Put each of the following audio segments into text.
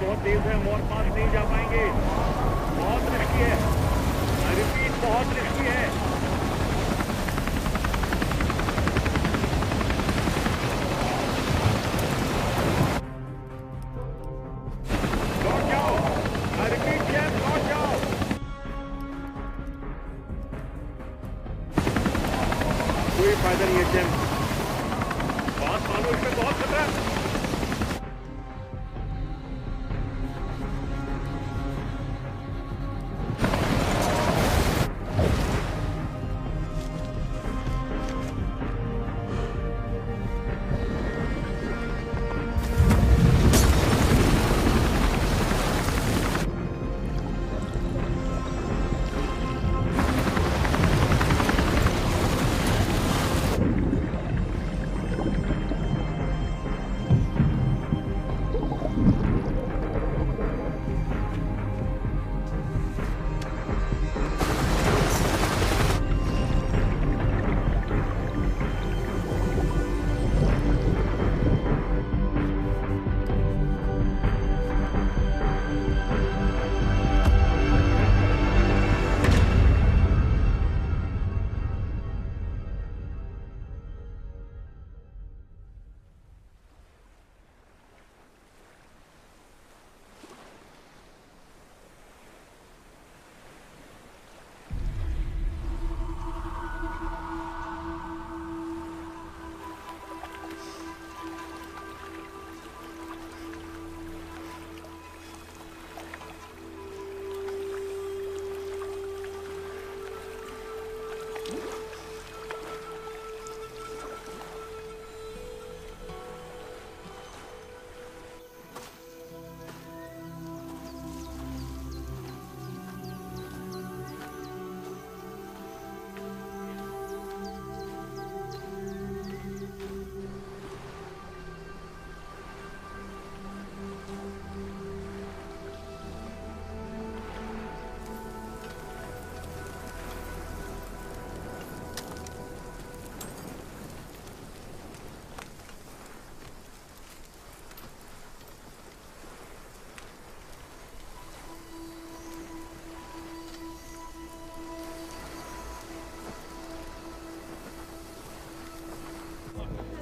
बहुत तेज है, मोर पास नहीं जा पाएंगे। बहुत रिस्की है, रिपीट बहुत रिस्की है। लौट जाओ, रिपीट जेम, लौट जाओ। कोई फायदा नहीं है जेम, बात मानो, इसमें बहुत खतरा है।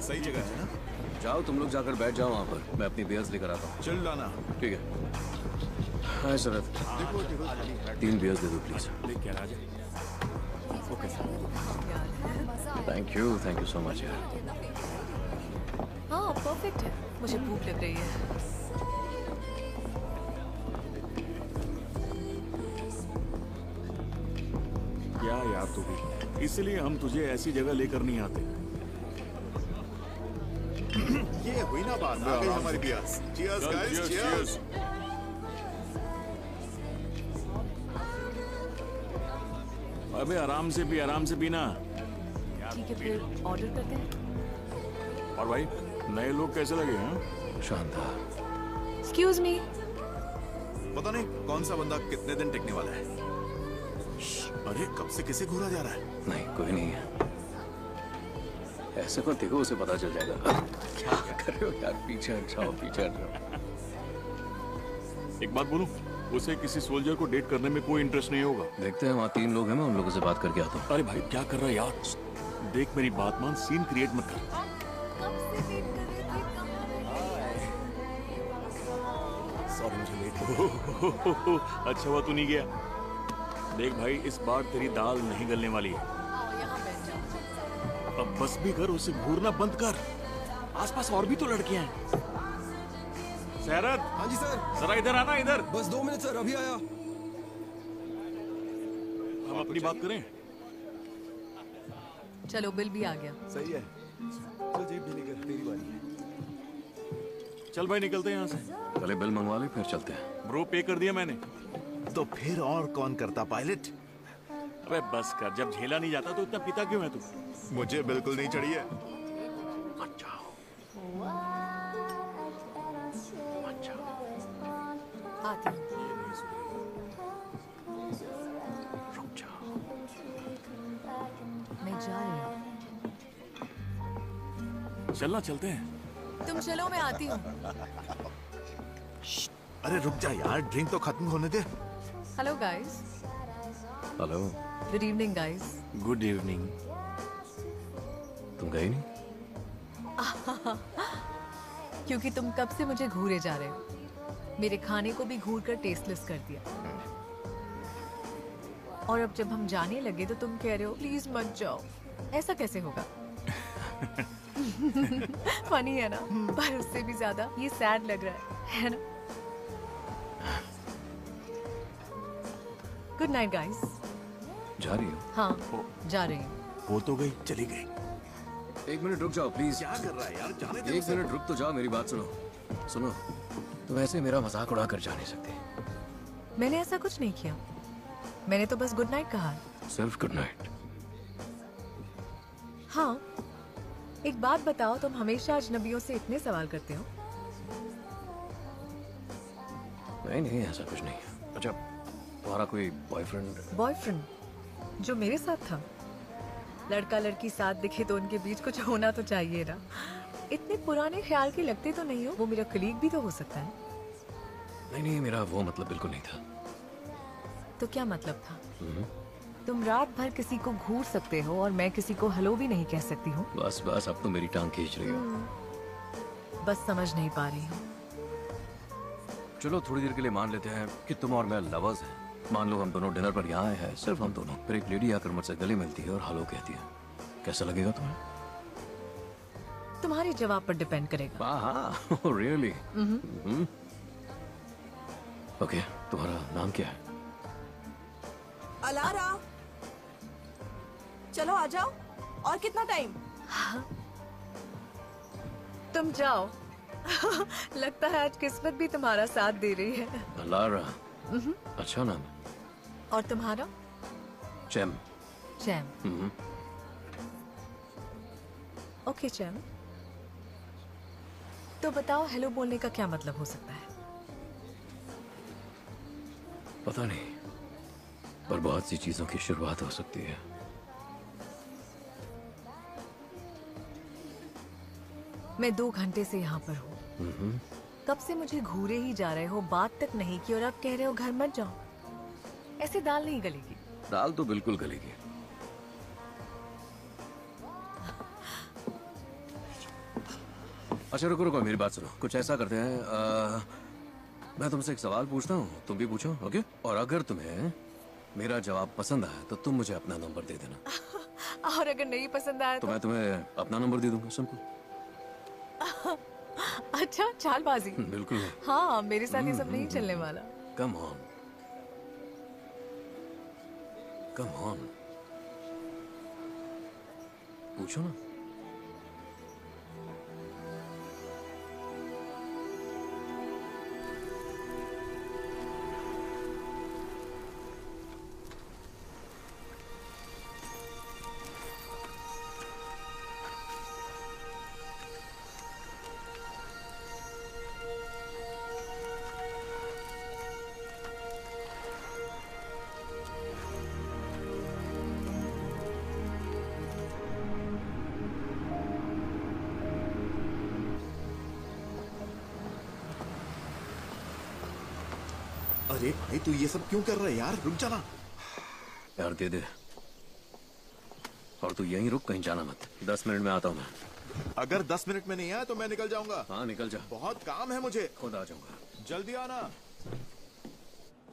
सही जगह है ना? जाओ तुम लोग जाकर बैठ जाओ वहाँ पर, मैं अपनी बियर्स लेकर आता हूँ। चल लाना। ठीक है। हाय शरद, 3 बियर्स दे दो प्लीज। लेके आ जा। Okay sir. Thank you so much यार। हाँ परफेक्ट है, मुझे भूख लग रही है। क्या यार तू भी, इसलिए हम तुझे ऐसी जगह लेकर नहीं आते। ये हुई ना बात, आ गई हमारी बियर्स। Cheers guys, cheers. अबे आराम से पीना। ठीक है फिर ऑर्डर करते हैं। और भाई नए लोग कैसे लगे हैं? शानदार। Excuse me. पता नहीं कौन सा बंदा कितने दिन टिकने वाला है। अरे कब से किसे घूरा जा रहा है? नहीं कोई नहीं है, ऐसे मत देखो, उसे पता चल जाएगा। क्या कर रहे हो यार, पीछे हट जाओ। एक बात बोलूं, उसे किसी सोल्जर को डेट करने में कोई इंटरेस्ट नहीं होगा। देखते हैं, वहाँ 3 लोग हैं, मैं उन लोगों से बात करके आता हूँ। अरे भाई क्या कर रहा है यार, देख मेरी बात मान, सीन क्रिएट मत कर। सॉरी मुझे लेट। अच्छा हुआ तू नहीं गया। देख भाई इस बार तेरी दाल नहीं गलने वाली है। अब बस भी कर, उसे घूरना बंद कर। आसपास और भी तो लड़कियां हैं। शरद। हाँ जी सर। जरा इधर आना, इधर। बस 2 मिनट सर, अभी आया। हम अपनी बात करें। चलो बिल भी आ गया। सही है, चल जेब ढीली कर, तेरी बारी है। चल भाई निकलते हैं यहाँ से। पहले बिल मंगवा ले फिर चलते हैं। ब्रो पे कर दिया मैंने। तो फिर और कौन करता पायलट? अबे बस कर, जब झेला नहीं जाता तो इतना पिता क्यों है तू? मुझे बिल्कुल नहीं चढ़ी है। आती हूँ। मैं जा रही हूँ। चलना, चलते हैं। तुम चलो, मैं आती हूँ। अरे रुक जा यार, ड्रिंक तो खत्म होने दे। Hello guys. Hello. Good evening guys. Good evening. तुम गई नहीं? क्योंकि तुम कब से मुझे घूरे जा रहे हो, मेरे खाने को भी घूर कर टेस्टलेस कर दिया। और अब जब हम जाने लगे तो तुम कह रहे हो प्लीज मत जाओ। ऐसा कैसे होगा? फनी है ना, पर उससे भी ज्यादा ये सैड लग रहा है ना? Good night guys. जा रही हो? हाँ जा रही हूँ। वो तो गई, चली गई। 1 मिनट रुक जाओ प्लीज। क्या कर रहा है यार, जाने दे 1 मिनट रुक तो जाओ, मेरी बात सुनो। सुनो, तुम ऐसे मेरा मजाक उड़ा कर जा नहीं सकते। मैंने ऐसा कुछ नहीं किया, मैंने तो बस गुड नाइट कहा है। सिर्फ गुड नाइट? हाँ, एक बात बताओ, तुम हमेशा अजनबियों से इतने सवाल करते हो? नहीं, ऐसा कुछ नहीं है। अच्छा, तुम्हारा कोई बॉयफ्रेंड? बॉयफ्रेंड जो मेरे साथ था? लड़का लड़की साथ दिखे तो उनके बीच कुछ होना तो चाहिए ना। इतने पुराने ख्याल के लगते तो नहीं हो, वो मेरा कलीग भी तो हो सकता है। नहीं, मेरा वो मतलब बिल्कुल नहीं था। तो क्या मतलब था? तुम रात भर किसी को घूर सकते हो और मैं किसी को हेलो भी नहीं कह सकती हूँ। बस अब तो मेरी टांग खींच रही हो। बस समझ नहीं पा रही हूँ। चलो थोड़ी देर के लिए मान लेते हैं कि तुम और मैं लवर्स हैं। मान लो हम दोनों डिनर पर यहाँ आए हैं, सिर्फ हम दोनों। फिर एक लेडी आकर मुझसे गले मिलती है और हेलो कहती है। कैसा लगेगा तुम्हें? तुम्हारे जवाब पर डिपेंड करेगा। हाँ, रियली? ओके, तुम्हारा नाम क्या है? अलारा, चलो आ जाओ। और कितना टाइम? तुम जाओ। लगता है आज किस्मत भी तुम्हारा साथ दे रही है। अलारा, अच्छा नाम है। और तुम्हारा? चैम। चैम। ओके चैम, तो बताओ हेलो बोलने का क्या मतलब हो सकता है? पता नहीं, पर बहुत सी चीजों की शुरुआत हो सकती है। मैं 2 घंटे से यहाँ पर हूँ। कब से मुझे घूरे ही जा रहे हो, बात तक नहीं की, और अब कह रहे हो घर मत जाओ। ऐसे दाल नहीं गलेगी। दाल तो बिल्कुल गलेगी। अच्छा रुको, मेरी बात सुनो। कुछ ऐसा करते हैं, मैं तुमसे एक सवाल पूछता हूँ, तुम भी पूछो, ओके? और अगर तुम्हें मेरा जवाब पसंद आया तो तुम मुझे अपना नंबर दे देना। और अगर नहीं पसंद आया तो मैं तुम्हें अपना नंबर दे दूंगा, सिंपल। अच्छा, चालबाजी। बिल्कुल नहीं। हाँ, मेरे साथ ये सब नहीं चलने वाला। कम ऑन, कम ऑन, पूछो ना। अरे भाई तू ये सब क्यों कर रहा है यार, रुक जाना। यार दे दे, और तू यहीं रुक, कहीं जाना मत। 10 मिनट में आता हूँ मैं। अगर 10 मिनट में नहीं आया तो मैं निकल जाऊंगा। हाँ निकल जा, बहुत काम है मुझे। खुद आ जाऊंगा। जल्दी आना।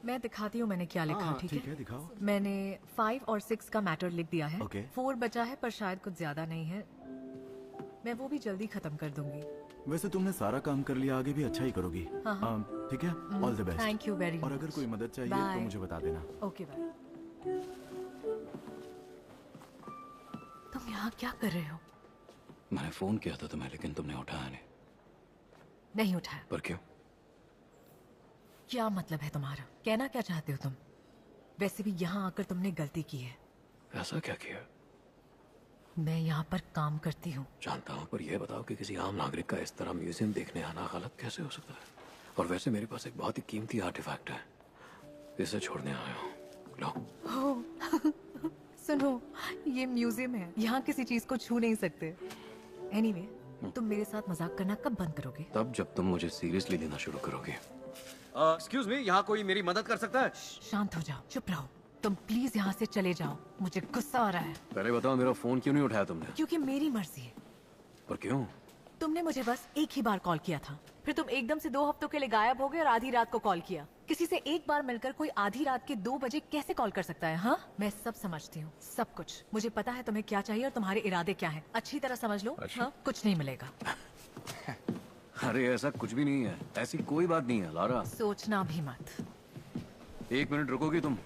मैं दिखाती हूँ मैंने क्या लिखा। ठीक है, दिखाओ। मैंने 5 और 6 का मैटर लिख दिया है। Okay. 4 बचा है, पर शायद कुछ ज्यादा नहीं है। मैं वो भी जल्दी खत्म कर दूंगी। वैसे तुमने सारा काम कर लिया, आगे भी अच्छा ही करोगी। हाँ। ठीक है, all the best. Thank you very और मच। अगर कोई मदद चाहिए Bye. तो मुझे बता देना। Okay bye. तुम यहाँ क्या कर रहे हो? मैंने फोन किया था तुम्हें, लेकिन तुमने उठाया नहीं। नहीं उठाया? पर क्यों? क्या मतलब है तुम्हारा? कहना क्या चाहते हो तुम? वैसे भी यहाँ आकर तुमने गलती की है। ऐसा क्या किया? मैं यहाँ पर काम करती हूँ। जानता हूँ, पर यह बताओ कि किसी आम नागरिक का इस तरह म्यूजियम देखने आना गलत कैसे हो सकता है? और वैसे मेरे पास एक बहुत ही कीमती आर्टिफैक्ट है, इसे छोड़ने आया हूँ। लो। सुनो, ये म्यूजियम है, यहाँ किसी चीज को छू नहीं सकते। एनीवे, तुम मेरे साथ मजाक करना कब बंद करोगे? तब जब तुम मुझे सीरियसली लेना शुरू करोगे। एक्सक्यूज मी, यहाँ कोई मेरी मदद कर सकता है? शांत हो जाओ, चुप रहो। तुम प्लीज यहाँ से चले जाओ, मुझे गुस्सा आ रहा है। पहले बताओ मेरा फोन क्यों नहीं उठाया तुमने? क्योंकि मेरी मर्जी है। पर क्यों? तुमने मुझे बस एक ही बार कॉल किया था, फिर तुम एकदम से 2 हफ्तों के लिए गायब हो गए और आधी रात को कॉल किया। किसी से एक बार मिलकर कोई आधी रात के 2 बजे कैसे कॉल कर सकता है? हाँ, मैं सब समझती हूँ, सब कुछ। मुझे पता है तुम्हें क्या चाहिए और तुम्हारे इरादे क्या हैं। अच्छी तरह समझ लो। अच्छा। हाँ, कुछ नहीं मिलेगा। अरे ऐसा कुछ भी नहीं है, ऐसी कोई बात नहीं है लारा। सोचना भी मत। 1 मिनट रुकोगी तुम?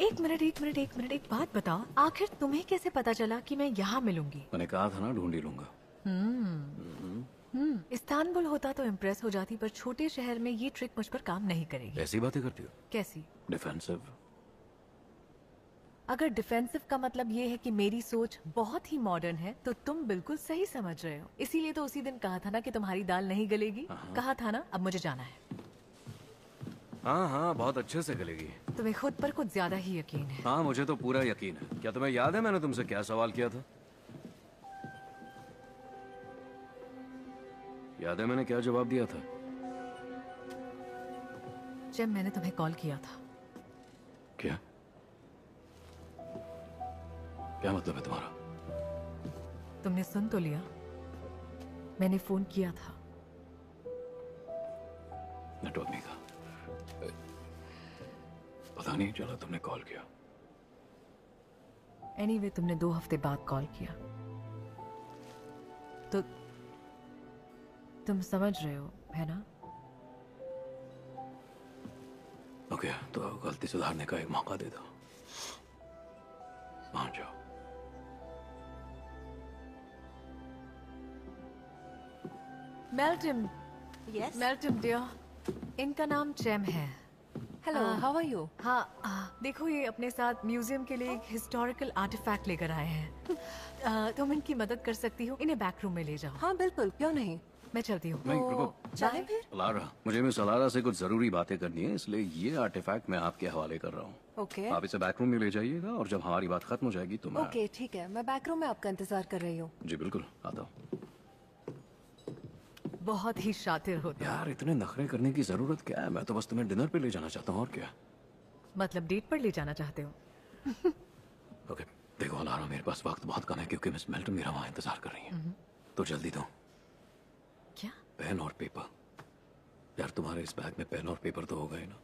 एक मिनट, एक बात बताओ, आखिर तुम्हें कैसे पता चला कि मैं यहाँ मिलूंगी? मैंने कहा था ना, ढूंढ ही लूंगा। इस्तांबुल होता तो इम्प्रेस हो जाती, पर छोटे शहर में ये ट्रिक मुझ पर काम नहीं करेगी। ऐसी बातें करती हो? कैसी? डिफेंसिव। अगर डिफेंसिव का मतलब ये है कि मेरी सोच बहुत ही मॉडर्न है, तो तुम बिल्कुल सही समझ रहे हो। इसीलिए तो उसी दिन कहा था ना कि तुम्हारी दाल नहीं गलेगी। कहा था ना। अब मुझे जाना है। हाँ हाँ, बहुत अच्छे से गलेगी। तुम्हें खुद पर कुछ ज्यादा ही यकीन है। हाँ, मुझे तो पूरा यकीन है। क्या तुम्हें याद है मैंने तुमसे क्या सवाल किया था? याद है मैंने क्या जवाब दिया था? जब मैंने तुम्हें कॉल किया था। क्या क्या मतलब है तुम्हारा? तुमने सुन तो लिया, मैंने फोन किया था। नेटवर्क नहीं था, पता नहीं चला तुमने कॉल किया। एनीवे, तुमने 2 हफ्ते बाद कॉल किया, तो तुम समझ रहे हो, है ना? ओके, तो गलती सुधारने का एक मौका दे दो। मान जाओ। मेल्टम, यस। मेल्टम डियर, इनका नाम चैम है। Hello, how are you? हाँ, देखो ये अपने साथ म्यूजियम के लिए एक हिस्टोरिकल आर्टिफैक्ट लेकर आए हैं। तुम इनकी मदद कर सकती हो, इन्हें बैक रूम में ले जाओ। हाँ बिल्कुल, क्यों नहीं। मैं चलती हूँ। नहीं, रुको। चलें फिर? लारा, मुझे मिस अलारा से कुछ जरूरी बातें करनी है, इसलिए ये आर्टिफैक्ट मैं आपके हवाले कर रहा हूँ। ओके आप इसे बैक रूम में ले जाइएगा और जब हमारी बात खत्म हो जाएगी तो मैं ओके, ठीक है, मैं बैक रूम में आपका इंतजार कर रही हूँ। जी बिल्कुल, आता हूँ। बहुत ही शातिर होते हो। यार, इतने नखरे करने की जरूरत क्या है? मैं तो बस तुम्हें डिनर पे ले जाना चाहता हूँ, और क्या। मतलब डेट पर ले जाना चाहते हो? ओके, देखो लारा, मेरे पास वक्त बहुत कम है क्योंकि मिस मेल्टन मेरा वहाँ इंतजार कर रही है। तो जल्दी दो। क्या? पेन और पेपर। यार, तुम्हारे इस बैग में पेन और पेपर तो होगा ही ना?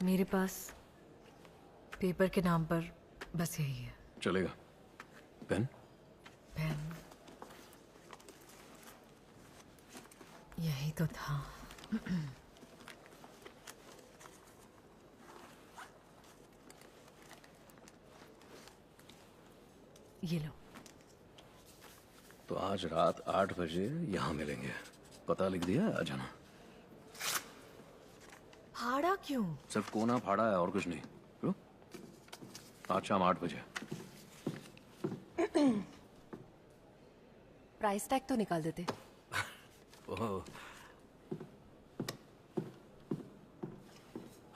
मेरे पास पेपर के नाम पर बस यही है। चलेगा। पेन? पेन यही तो था। ये लो। तो आज रात 8 बजे यहाँ मिलेंगे। पता लिख दिया? आ जाना। फाड़ा क्यों? सिर्फ कोना फाड़ा है और कुछ नहीं। लो, आज शाम 8 बजे। प्राइस टैग तो निकाल देते। ओह,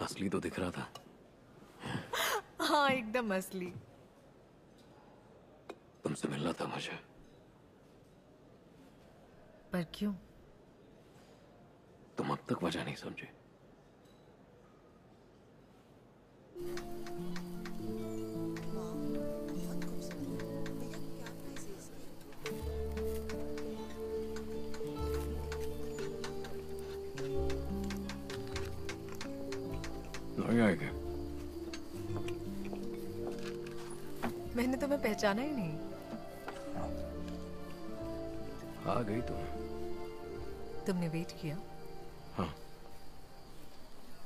असली तो दिख रहा था। हाँ, एकदम असली। तुमसे मिलना था मुझे। पर क्यों? तुम अब तक वजह नहीं समझे। नहीं आएगा। मैंने तुम्हें पहचाना ही नहीं। आ गई तुम। तुमने वेट किया? हाँ।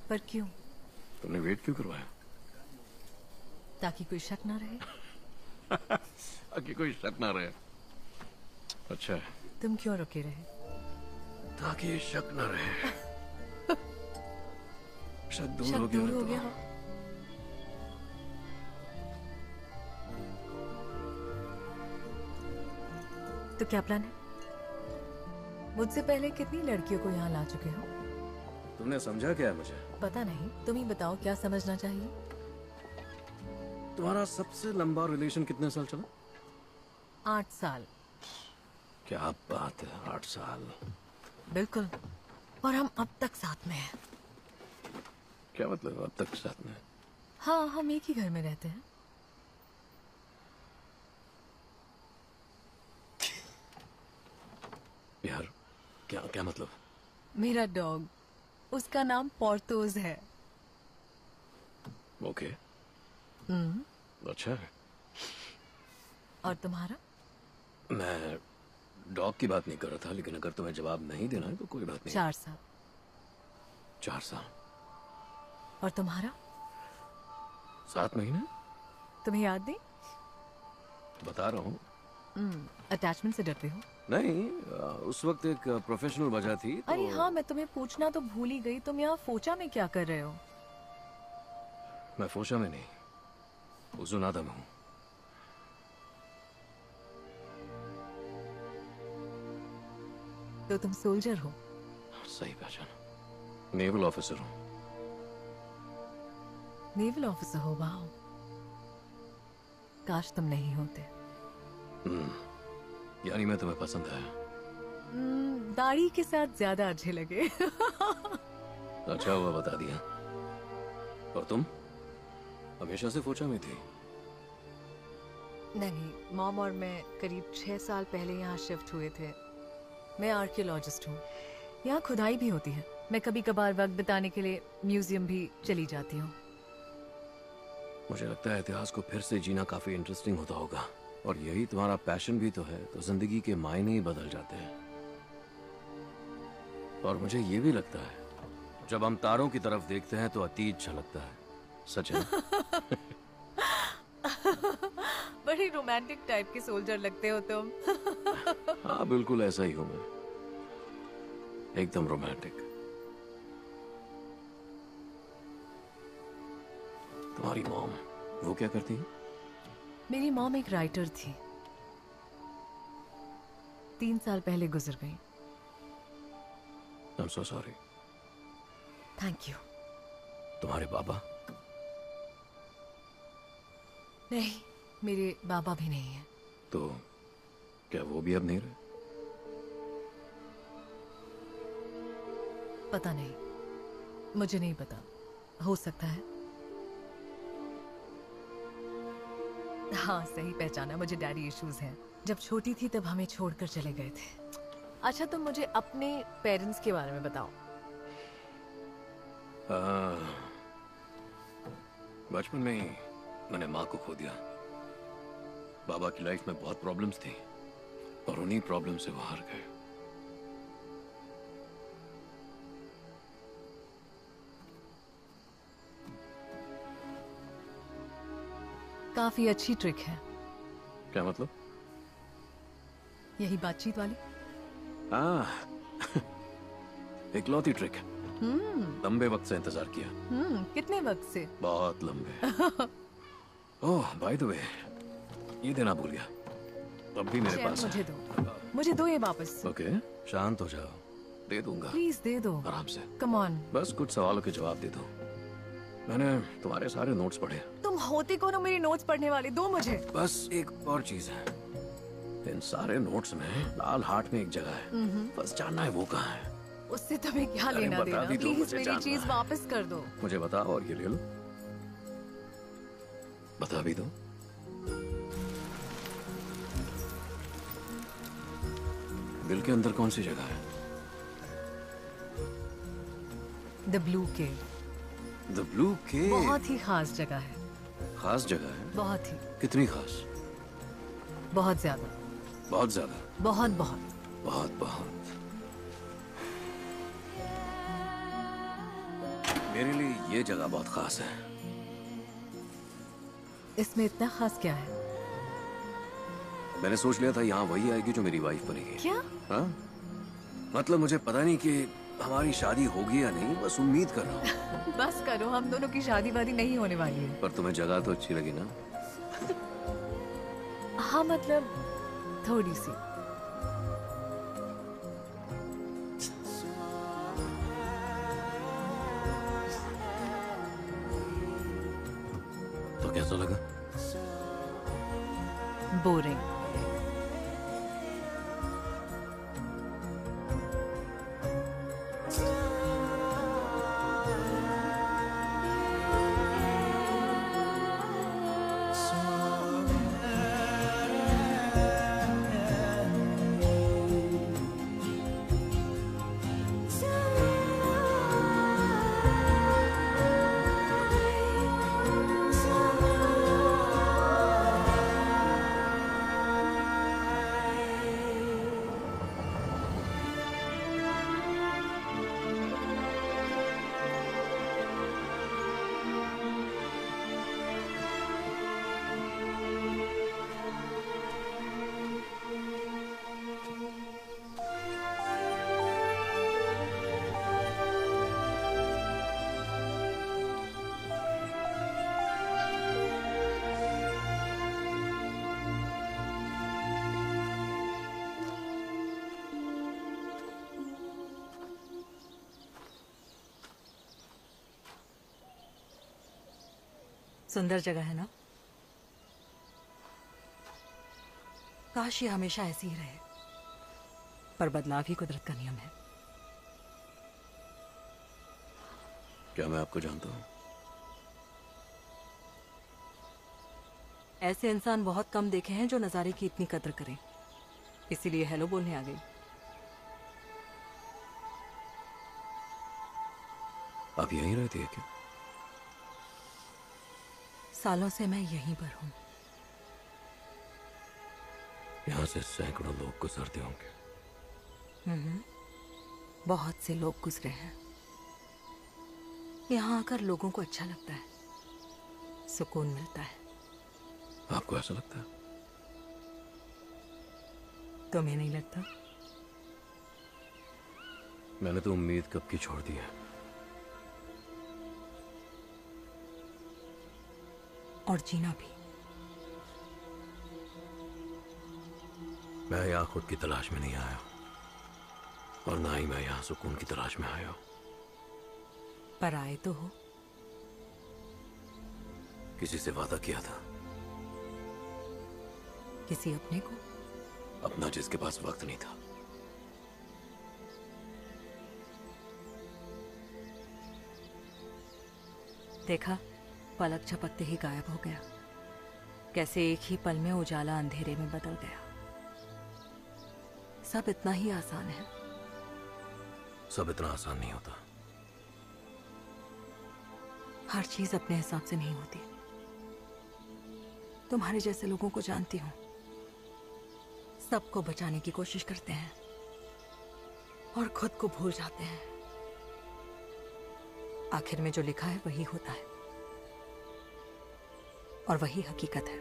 पर क्यों? तुमने वेट क्यों करवाया? ताकि कोई शक ना रहे। ताकि कोई शक ना रहे। अच्छा है। तुम क्यों रुके रहे? ताकि शक ना रहे। शक दूर शक हो गया। दूर हो तो गया। तो क्या प्लान है? मुझसे पहले कितनी लड़कियों को यहाँ ला चुके हो? तुमने समझा क्या है मुझे? पता नहीं, तुम ही बताओ क्या समझना चाहिए। तुम्हारा सबसे लंबा रिलेशन कितने साल चला? 8 साल। क्या बात है, 8 साल। बिल्कुल। और हम अब तक साथ में हैं। क्या मतलब अब तक साथ में? हाँ, हम एक ही घर में रहते हैं। यार क्या क्या मतलब? मेरा डॉग, उसका नाम पोर्थोस है। ओके। अच्छा है। और तुम्हारा? मैं डॉग की बात नहीं कर रहा था, लेकिन अगर तुम्हें जवाब नहीं देना है तो कोई बात नहीं। 4 साल। 4 साल। और तुम्हारा? 7 महीने। तुम्हें याद नहीं? बता रहा हूँ। अटैचमेंट से डरते हो? नहीं, उस वक्त एक प्रोफेशनल वजह थी तो... अरे हाँ, मैं तुम्हें पूछना तो भूल ही गई, तुम यहाँ फोचा में क्या कर रहे हो? मैं फोशा में नहीं, उजुनादा में हूँ। तो तुम सोल्जर हो? सही पहचाना। नेवल ऑफिसर हूँ। नेवल ऑफिसर हो? वाह, काश तुम नहीं होते। यानी मैं तुम्हें पसंद आया? दाढ़ी के साथ ज्यादा अच्छे लगे। अच्छा हुआ बता दिया। और तुम हमेशा से फोचा में थी? नहीं, मॉम और मैं करीब 6 साल पहले यहाँ शिफ्ट हुए थे। मैं आर्कियोलॉजिस्ट हूँ। यहाँ खुदाई भी होती है। मैं कभी कभार वक्त बिताने के लिए म्यूजियम भी चली जाती हूँ। मुझे लगता है इतिहास को फिर से जीना काफी इंटरेस्टिंग होता होगा, और यही तुम्हारा पैशन भी तो है, तो जिंदगी के मायने ही बदल जाते हैं। और मुझे ये भी लगता है जब हम तारों की तरफ देखते हैं तो अतीत झलकता है। सच है ना? बड़ी रोमांटिक टाइप के सोल्जर लगते हो तुम। हाँ बिल्कुल ऐसा ही हूं मैं, एकदम रोमांटिक। तुम्हारी मॉम वो क्या करती है? मेरी मॉम एक राइटर थी, 3 साल पहले गुजर गई। I'm so sorry। Thank you. तुम्हारे बाबा? नहीं, मेरे बाबा भी नहीं है। तो क्या वो भी अब नहीं रहे? पता नहीं, मुझे नहीं पता, हो सकता है। हाँ, सही पहचाना, मुझे डैडी इश्यूज हैं। जब छोटी थी तब हमें छोड़कर चले गए थे। अच्छा, तुम मुझे अपने पेरेंट्स के बारे में बताओ। बचपन में ही मैंने माँ को खो दिया। बाबा की लाइफ में बहुत प्रॉब्लम्स थी और उन्हीं प्रॉब्लम से वो हार गए। काफी अच्छी ट्रिक है। क्या मतलब? यही बातचीत वाली? इकलौती ट्रिक है। लंबे वक्त से इंतजार किया। कितने वक्त से? बहुत लंबे। ओह बाय द वे, ये देना भूल गया। अब भी मेरे चैन पास मुझे दो, मुझे दो ये वापस। ओके, शांत हो जाओ, दे दूंगा। प्लीज दे दो, आराम से। Come on. बस कुछ सवालों के जवाब दे दो। मैंने तुम्हारे सारे नोट्स पढ़े। तुम होते कौन हो मेरी नोट्स पढ़ने वाले? दो मुझे। बस एक और चीज है, इन सारे नोट्स में लाल हार्ट में एक जगह है, बस जानना है वो कहाँ है। उससे तुम्हें क्या अरे लेना बता देना? भी दो, प्लीज मुझे मेरी जानना चीज है। वापस कर दो। मुझे बताओ और ये ले लो। बता भी दो। दिल के अंदर कौन सी जगह है? The blue cave. The blue cave? बहुत ही खास जगह है। खास जगह है? बहुत ही। कितनी खास? बहुत ज्यादा। बहुत ज्यादा? बहुत बहुत। बहुत बहुत। मेरे लिए ये जगह बहुत खास है। इसमें इतना खास क्या है? मैंने सोच लिया था यहाँ वही आएगी जो मेरी वाइफ बनेगी। क्या? हाँ, मतलब मुझे पता नहीं कि हमारी शादी होगी या नहीं, बस उम्मीद कर रहा हूँ। बस करो, हम दोनों की शादी वादी नहीं होने वाली है। पर तुम्हें जगह तो अच्छी लगी ना? हाँ, मतलब थोड़ी सी। तो कैसा लगा? बोरिंग। सुंदर जगह है ना? काश ये हमेशा ऐसी ही रहे, पर बदलाव ही कुदरत का नियम है। क्या मैं आपको जानता हूँ? ऐसे इंसान बहुत कम देखे हैं जो नजारे की इतनी कद्र करें, इसीलिए हेलो बोलने आ गई। आप यहीं रहती है क्या? सालों से मैं यहीं पर हूं। यहाँ से सैकड़ों लोग गुजरते होंगे। बहुत से लोग गुजरे हैं। यहाँ आकर लोगों को अच्छा लगता है, सुकून मिलता है। आपको ऐसा लगता है? तुम्हें नहीं लगता? मैंने तो उम्मीद कब की छोड़ दी है। और जीना भी। मैं यहाँ खुद की तलाश में नहीं आया, और ना ही मैं यहाँ सुकून की तलाश में आया हूँ। पर आए तो हो। किसी से वादा किया था। किसी अपने को? अपना जिसके पास वक्त नहीं था। देखा, पलक झपकते ही गायब हो गया। कैसे एक ही पल में उजाला अंधेरे में बदल गया। सब इतना ही आसान है। सब इतना आसान नहीं होता। हर चीज अपने हिसाब से नहीं होती। तुम्हारे जैसे लोगों को जानती हूं, सबको बचाने की कोशिश करते हैं और खुद को भूल जाते हैं। आखिर में जो लिखा है वही होता है, और वही हकीकत है।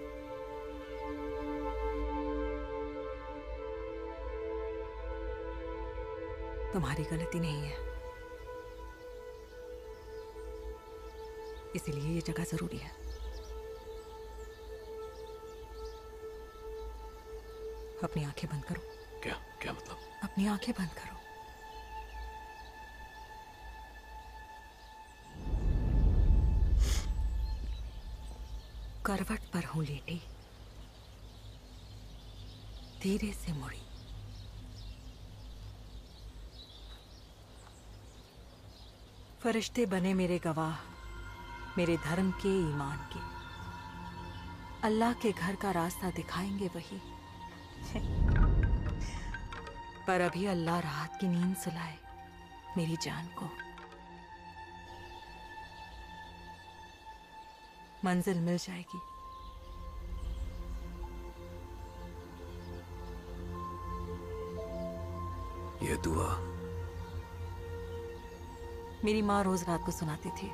तुम्हारी गलती नहीं है, इसीलिए ये जगह जरूरी है। अपनी आंखें बंद करो। क्या क्या मतलब? अपनी आंखें बंद करो। करवट पर हूं लेटी, धीरे से मुड़ी। फरिश्ते बने मेरे गवाह, मेरे धर्म के, ईमान के। अल्लाह के घर का रास्ता दिखाएंगे वही। पर अभी अल्लाह राहत की नींद सुलाए मेरी जान को। मंजिल मिल जाएगी। ये दुआ मेरी माँ रोज रात को सुनाती थी।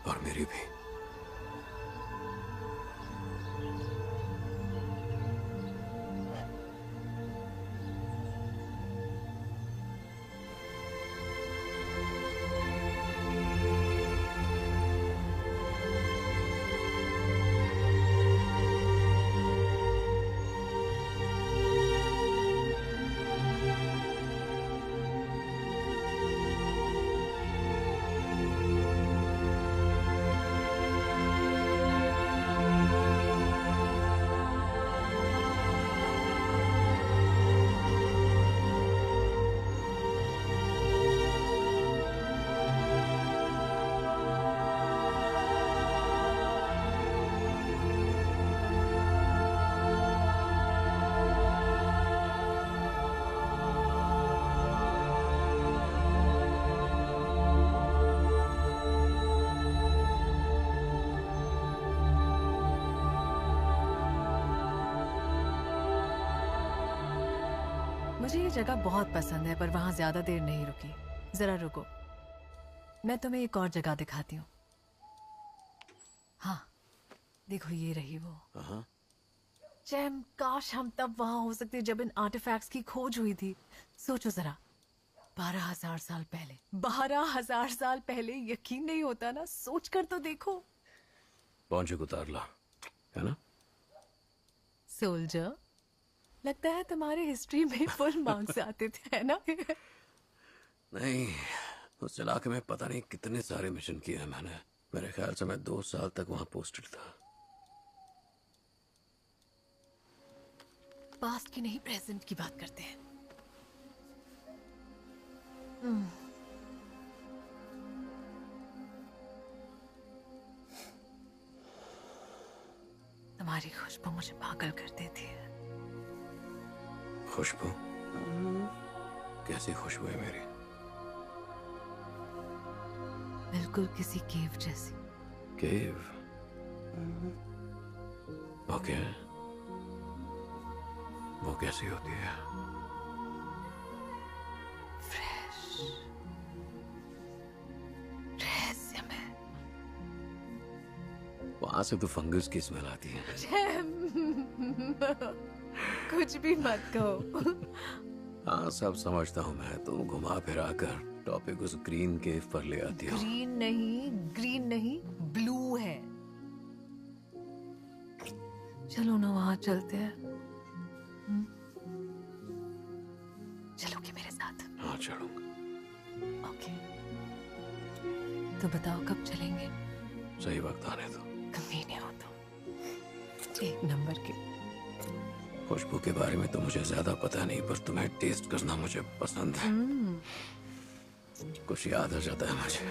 और मेरी भी। मुझे ये जगह बहुत पसंद है, पर वहां ज्यादा देर नहीं रुकी। जरा रुको, मैं तुम्हें एक और जगह दिखाती हूँ। हाँ, देखो ये रही वो। जैम, काश हम तब वहां हो सकते जब इन आर्टिफैक्ट्स की खोज हुई थी। सोचो जरा, 12,000 साल पहले। 12,000 साल पहले, यकीन नहीं होता ना, सोच कर तो देखो। पहुंचे उतार ला, है ना? सोल्जर, लगता है तुम्हारे हिस्ट्री में फुल मार्क्स आते थे, है ना? नहीं, उस इलाके में पता नहीं कितने सारे मिशन किए हैं मैंने। मेरे ख्याल से मैं 2 साल तक वहां पोस्टेड था। पास्ट की नहीं, प्रेजेंट की बात करते हैं। तुम्हारी खुशबू मुझे पागल कर देती है। खुशबू? कैसी खुशबू है मेरी? बिल्कुल किसी केव जैसी। केव? ओके, वो कैसी होती है? फ्रेश, रहस्यमय। वहां से तो फंगस की स्मेल आती है। कुछ भी मत कहो। हाँ, सब समझता हूँ मैं। तुम घुमा फिरा कर टॉपिक उस ग्रीन केव पर ले आती हो। ग्रीन नहीं, ब्लू है। चलो ना, वहां चलते हैं। चलोगे मेरे साथ? हाँ, चलूंगा। ओके, तो बताओ कब चलेंगे? सही वक्त आने दो। कमीने हो तुम, 1 नंबर के। खुशबू के बारे में तो मुझे ज्यादा पता नहीं, पर तुम्हें टेस्ट करना मुझे पसंद है। कुछ याद आ जाता है मुझे।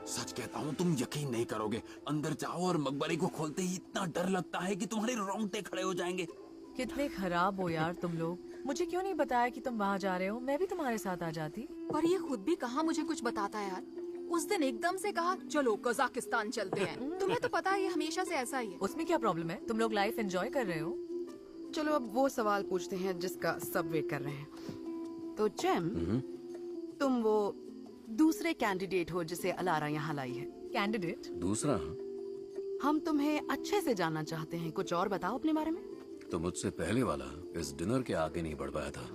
सच कहता हूँ, तुम यकीन नहीं करोगे। अंदर जाओ और मकबरे को खोलते ही इतना डर लगता है कि तुम्हारे रोंगटे खड़े हो जाएंगे। कितने खराब हो यार तुम लोग। मुझे क्यों नहीं बताया कि तुम वहाँ जा रहे हो? मैं भी तुम्हारे साथ आ जाती। पर ये खुद भी कहाँ मुझे कुछ बताता है यार। उस दिन एकदम से कहा चलो कजाकिस्तान चलते हैं। तुम्हें तो पता है ये हमेशा से ऐसा ही है। उसमें क्या प्रॉब्लम है? तुम लोग लाइफ एंजॉय कर रहे हो। चलो अब वो सवाल पूछते हैं जिसका सब वेट कर रहे हैं। तो जैम, तुम वो दूसरे कैंडिडेट हो जिसे अलारा यहाँ लाई है। कैंडिडेट? दूसरा? हम तुम्हें अच्छे से जानना चाहते हैं, कुछ और बताओ अपने बारे में। तो मुझसे पहले वाला इस डिनर के आगे नहीं बढ़ पाया था।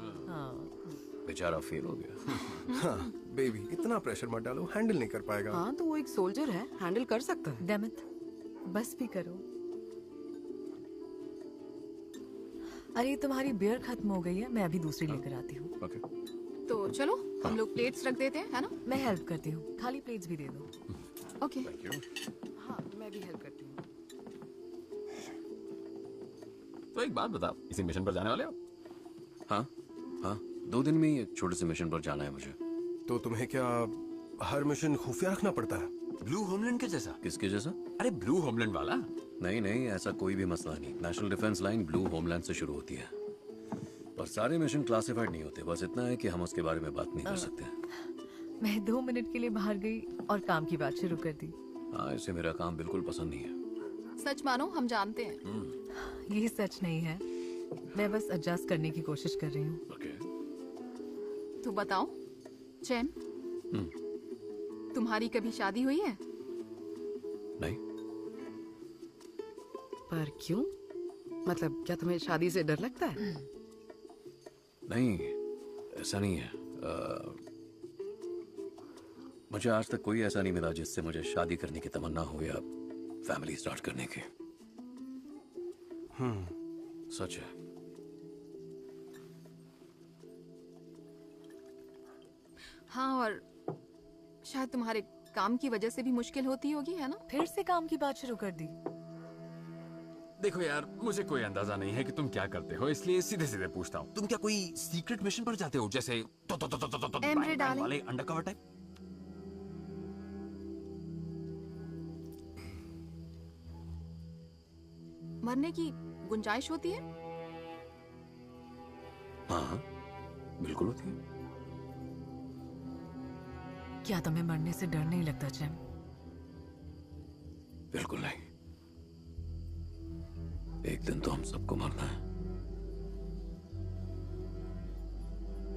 बेचारा फेल हो गया। हाँ, बेबी इतना प्रेशर मत डालो, हैंडल नहीं कर पाएगा। हाँ, तो वो एक सोल्जर है, हैंडल कर सकता है। डेमिट, बस भी करो। अरे तुम्हारी बियर खत्म हो गई है, मैं अभी दूसरी लेकर आती हूँ। ओके। तो चलो हम लोग प्लेट्स रख देते हैं, है ना? मैं हेल्प करती हूँ, खाली प्लेट्स भी दे दो। ओके। हाँ, मैं भी हेल्प करती हूँ। तो एक बात बताओ, इसी मिशन पर जाने वाले हो? हाँ हाँ, 2 दिन में ही एक छोटे से मिशन पर जाना है मुझे। तो तुम्हें क्या हर मिशन खुफिया रखना पड़ता है? ब्लू होमलैंड के जैसा? किसके जैसा? अरे ब्लू होमलैंड वाला। नहीं नहीं, ऐसा कोई भी मसला नहीं। National defence line blue homeland से शुरू होती है, पर सारे मिशन क्लासिफाइड नहीं होते। बस इतना है कि हम उसके बारे में बात नहीं कर सकते। मैं 2 मिनट के लिए बाहर गई और काम की बात शुरू कर दी। हाँ, इसे मेरा काम बिल्कुल पसंद नहीं है। सच मानो हम जानते हैं। ये सच नहीं है, मैं बस एडजस्ट करने की कोशिश कर रही हूँ। ओके। तो बताओ जैम, तुम्हारी कभी शादी हुई है? नहीं। पर क्यों? मतलब क्या तुम्हें शादी से डर लगता है? नहीं, ऐसा नहीं है। मुझे आज तक कोई ऐसा नहीं मिला जिससे मुझे शादी करने की तमन्ना हो या फैमिली स्टार्ट करने की। सच है। हाँ, और शायद तुम्हारे काम की वजह से भी मुश्किल होती होगी, है ना? फिर से काम की बात शुरू कर दी। देखो यार, मुझे कोई अंदाजा नहीं है कि तुम क्या करते हो, इसलिए सीधे सीधे पूछता हूँ। तुम क्या कोई सीक्रेट मिशन पर जाते हो, जैसे एमरे डार्लिंग वाले अंडरकवर टाइप? मरने की गुंजाइश होती है? हाँ, बिल्कुल होती है। क्या तुम्हें मरने से डर नहीं लगता जेम? बिल्कुल नहीं। एक दिन तो हम सबको मरना है।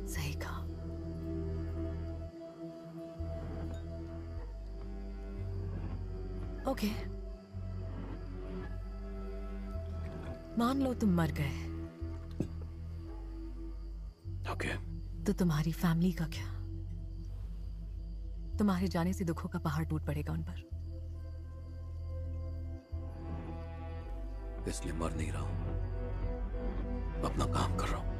सही कहा। ओके, मान लो तुम मर गए, ओके। तो तुम्हारी फैमिली का क्या? तुम्हारे जाने से दुखों का पहाड़ टूट पड़ेगा उन पर। इसलिए मर नहीं रहा हूं, अपना काम कर रहा हूं।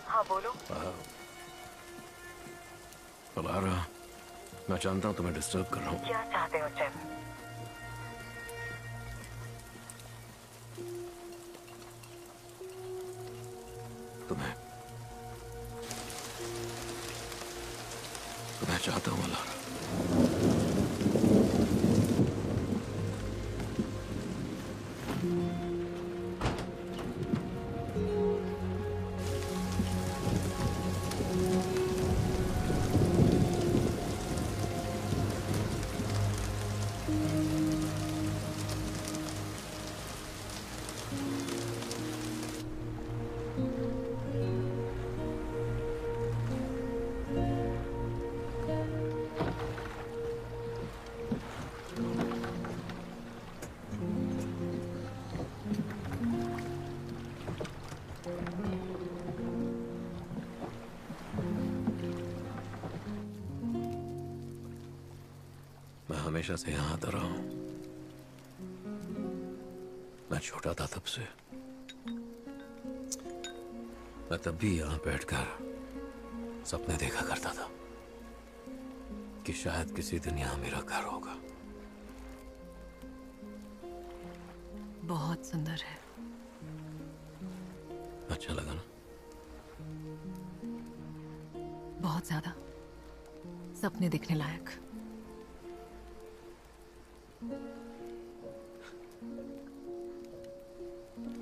हाँ बोलो। अलारा, मैं जानता हूं तुम्हें डिस्टर्ब कर रहा हूं। क्या चाहते हो जेम? तुम्हें चाहता हूं अलारा। हमेशा से यहां आता रहा हूं। मैं छोटा था तब से। मैं तब भी यहां बैठकर सपने देखा करता था कि शायद किसी दिन यहां मेरा घर होगा। बहुत सुंदर है। अच्छा लगा ना? बहुत ज्यादा। सपने देखने लायक।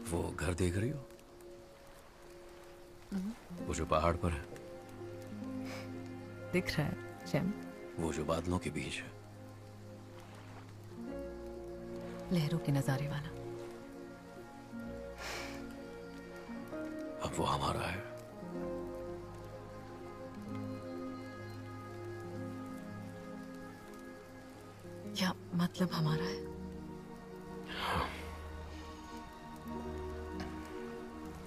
वो घर देख रही हो? वो जो पहाड़ पर है? दिख रहा है जेम। वो जो बादलों के बीच है? लहरों के नजारे वाला। अब वो हमारा है। क्या मतलब हमारा है?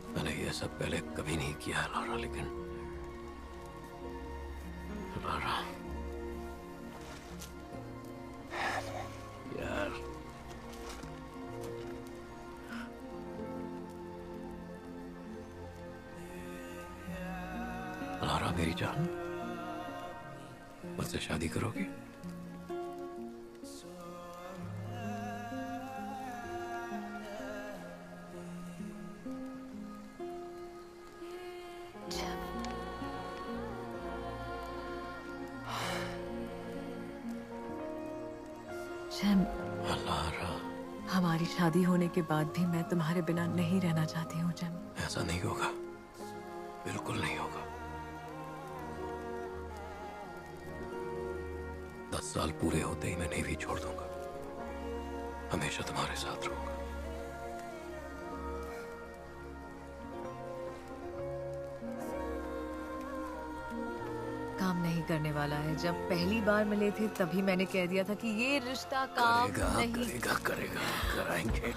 मैंने ये सब पहले कभी नहीं किया है लारा, लेकिन लारा यार, लारा मेरी जान, मुझसे शादी करोगी? हमारी शादी होने के बाद भी मैं तुम्हारे बिना नहीं रहना चाहती हूँ जेम। ऐसा नहीं होगा, बिल्कुल नहीं होगा। 10 साल पूरे होते ही मैं नेवी छोड़ दूंगा। हमेशा तुम्हारे साथ रहूंगा। काम नहीं करने वाला है। जब पहली बार मिले थे तभी मैंने कह दिया था कि ये रिश्ता काम नहीं करेगा। कराएंगे।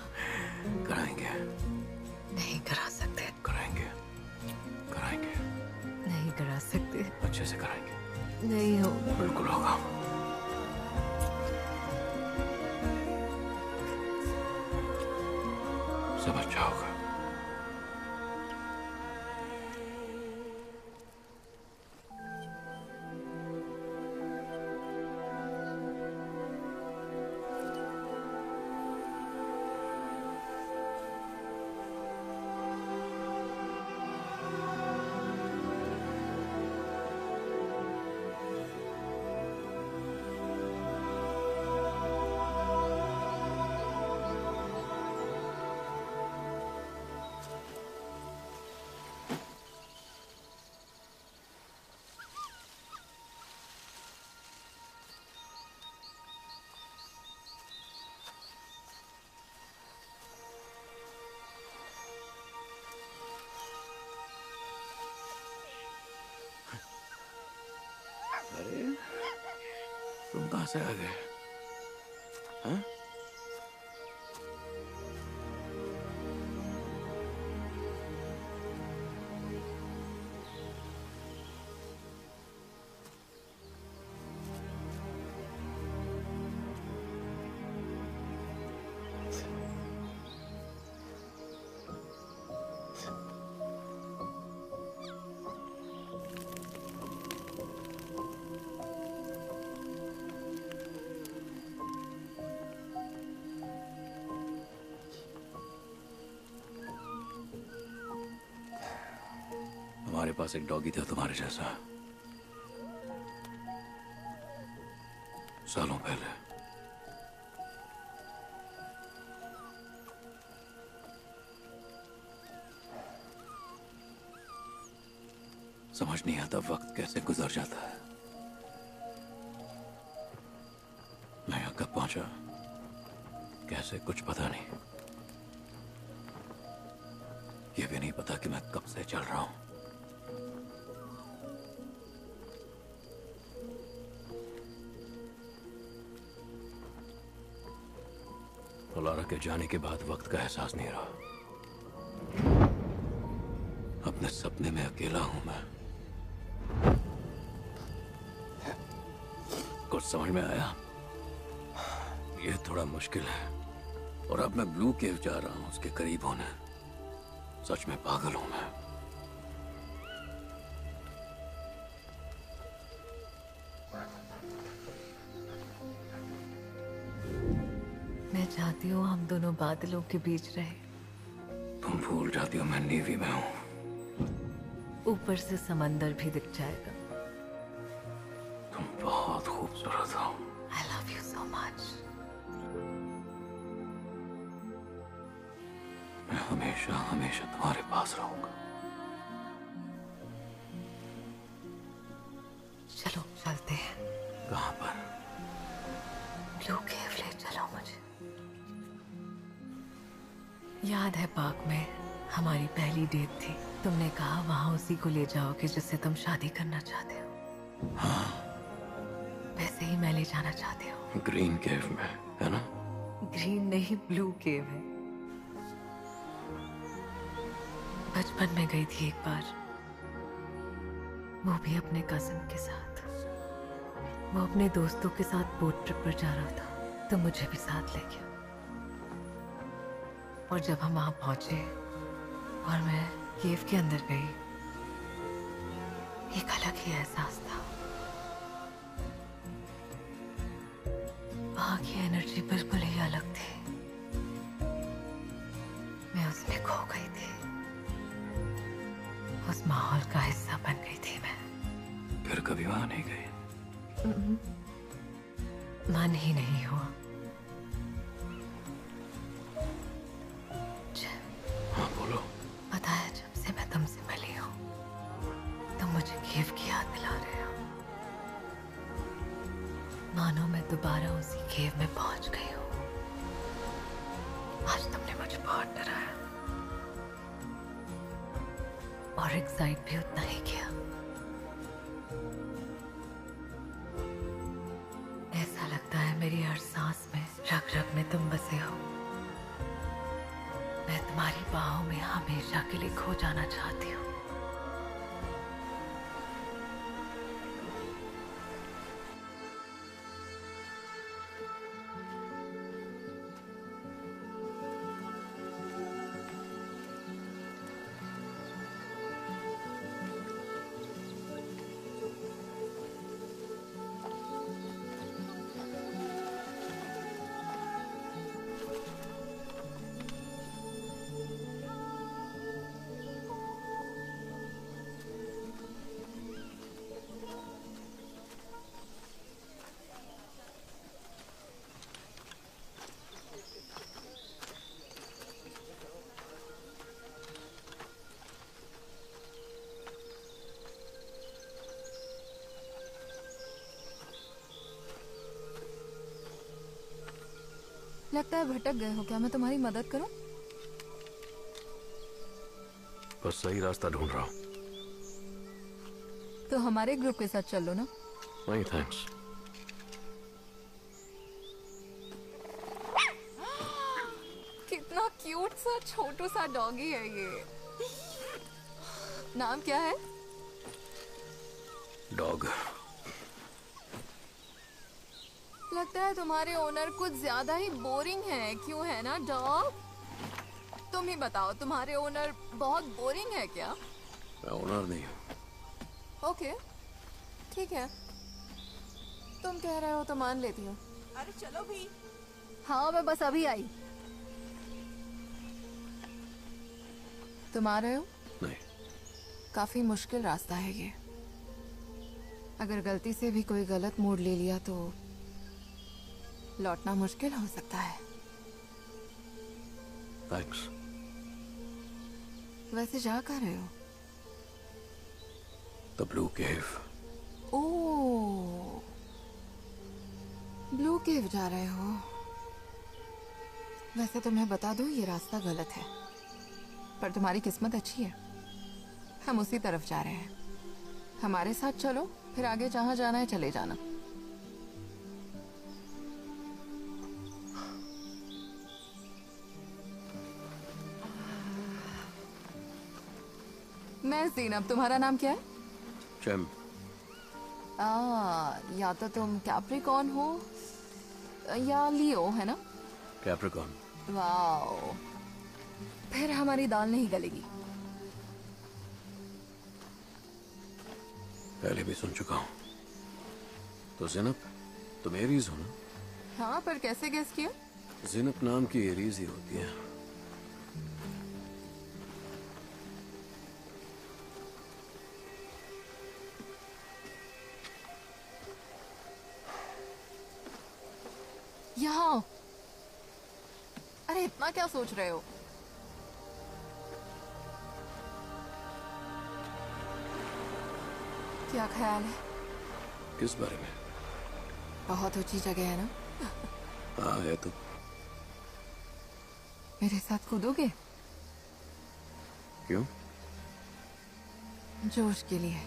नहीं करा सकते। कराएंगे। नहीं करा सकते। अच्छे से कराएंगे। नहीं हो। बिल्कुल होगा। तुम कहां से आ गए? हाँ? हमारे पास एक डॉगी था तुम्हारे जैसा, सालों पहले। समझ नहीं आता वक्त कैसे गुजर जाता है। मैं यहां कब पहुंचा कैसे, कुछ पता नहीं। ये भी नहीं पता कि मैं कब से चल रहा हूं। लारा के जाने के बाद वक्त का एहसास नहीं रहा। अपने सपने में अकेला हूं मैं। कुछ समझ में आया? ये थोड़ा मुश्किल है। और अब मैं ब्लू केव जा रहा हूं उसके करीब होने। सच में पागल हूं मैं। मैं चाहती हूँ हम दोनों बादलों के बीच रहे। तुम भूल जाती हो मैं नेवी में हूँ। ऊपर से समंदर भी दिख जाएगा। तुम बहुत खूबसूरत हो। I love you so much. मैं हमेशा हमेशा तुम्हारे पास रहूंगा। चलो चलते हैं। कहाँ पर? ब्लू केव ले चलो मुझे। याद है पार्क में हमारी पहली डेट थी। तुमने कहा वहां उसी को ले जाओगे जिससे तुम शादी करना चाहते हो। हाँ। वैसे ही मैं ले जाना चाहती हूँ। ग्रीन केव में, है ना? ग्रीन नहीं, ब्लू केव है। बचपन में गई थी एक बार, वो भी अपने कजिन के साथ। वो अपने दोस्तों के साथ बोट ट्रिप पर जा रहा था, तो मुझे भी साथ ले गया। और जब हम वहां पहुंचे और मैं केव के अंदर गई, एक अलग ही एहसास था। वहां की एनर्जी बिल्कुल ही अलग थी। मैं उसमें खो गई थी। उस माहौल का हिस्सा बन गई थी मैं। फिर कभी वहां नहीं गई? मन ही नहीं हुआ। हाँ बोलो। पता है जब से मैं तुमसे मिली हूँ तुम मुझे केव की याद दिला रहे हो। मानो मैं दोबारा उसी केव में पहुंच गई हूँ। आज तुमने मुझे बहुत डराया और एक्साइट भी उतना ही किया। ऐसा लगता है मेरी हर सांस में, रग रग में तुम बसे हो। मैं तुम्हारी बाहों में हमेशा के लिए खो जाना चाहती हूँ। लगता है भटक गए हो। क्या मैं तुम्हारी मदद करूं? बस सही रास्ता ढूंढ रहा हूँ। तो हमारे ग्रुप के साथ चल लो ना। नहीं थैंक्स। क्यूट सा छोटू सा डॉगी है ये। नाम क्या है? डॉग। लगता है तुम्हारे ओनर कुछ ज्यादा ही बोरिंग है, क्यों है ना डॉग? तुम ही बताओ, तुम्हारे ओनर बहुत बोरिंग है क्या? मैं ओनर नहीं हूँ। ओके, ठीक है, तुम कह रहे हो तो मान लेती हूँ। अरे चलो भी। हाँ, मैं बस अभी आई। तुम आ रहे हो? नहीं। काफी मुश्किल रास्ता है ये। अगर गलती से भी कोई गलत मोड़ ले लिया तो लौटना मुश्किल हो सकता है। थैंक्स। वैसे जा कहाँ रहे हो? The blue cave. Oh, blue cave जा रहे हो? वैसे तो मैं बता दूं, ये रास्ता गलत है, पर तुम्हारी किस्मत अच्छी है, हम उसी तरफ जा रहे हैं। हमारे साथ चलो, फिर आगे जहां जाना है चले जाना। मैं ज़ीनब, तुम्हारा नाम क्या है? चैम। या तो तुम कैप्रिकॉर्न हो या लियो, है ना? कैप्रिकॉर्न। वाओ, फिर हमारी दाल नहीं गलेगी। पहले भी सुन चुका हूँ। तो ज़ीनब, तुम एरीज हो ना? हाँ, पर कैसे गेस किया? ज़ीनब नाम की एरीज ही होती है। यहाँ। अरे इतना क्या सोच रहे हो? क्या ख्याल है? किस बारे में? बहुत ऊंची जगह है ना? हाँ है तो। मेरे साथ कूदोगे? क्यों? जोश के लिए।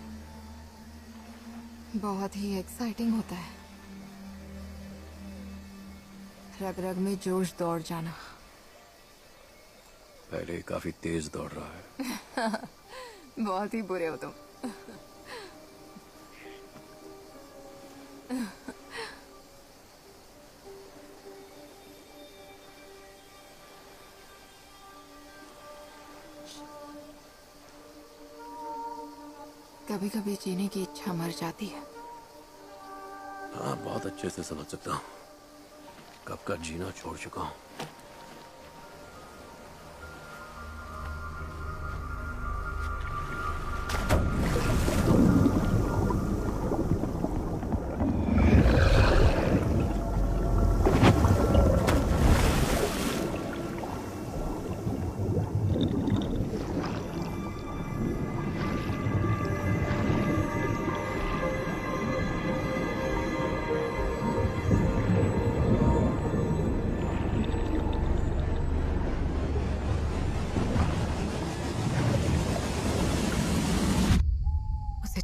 बहुत ही एक्साइटिंग होता है। रग रग में जोश दौड़ जाना। पहले काफी तेज दौड़ रहा है। बहुत ही बुरे हो तुम। कभी कभी जीने की इच्छा मर जाती है। हाँ, बहुत अच्छे से समझ सकता हूँ। कब का जीना छोड़ चुका हूँ।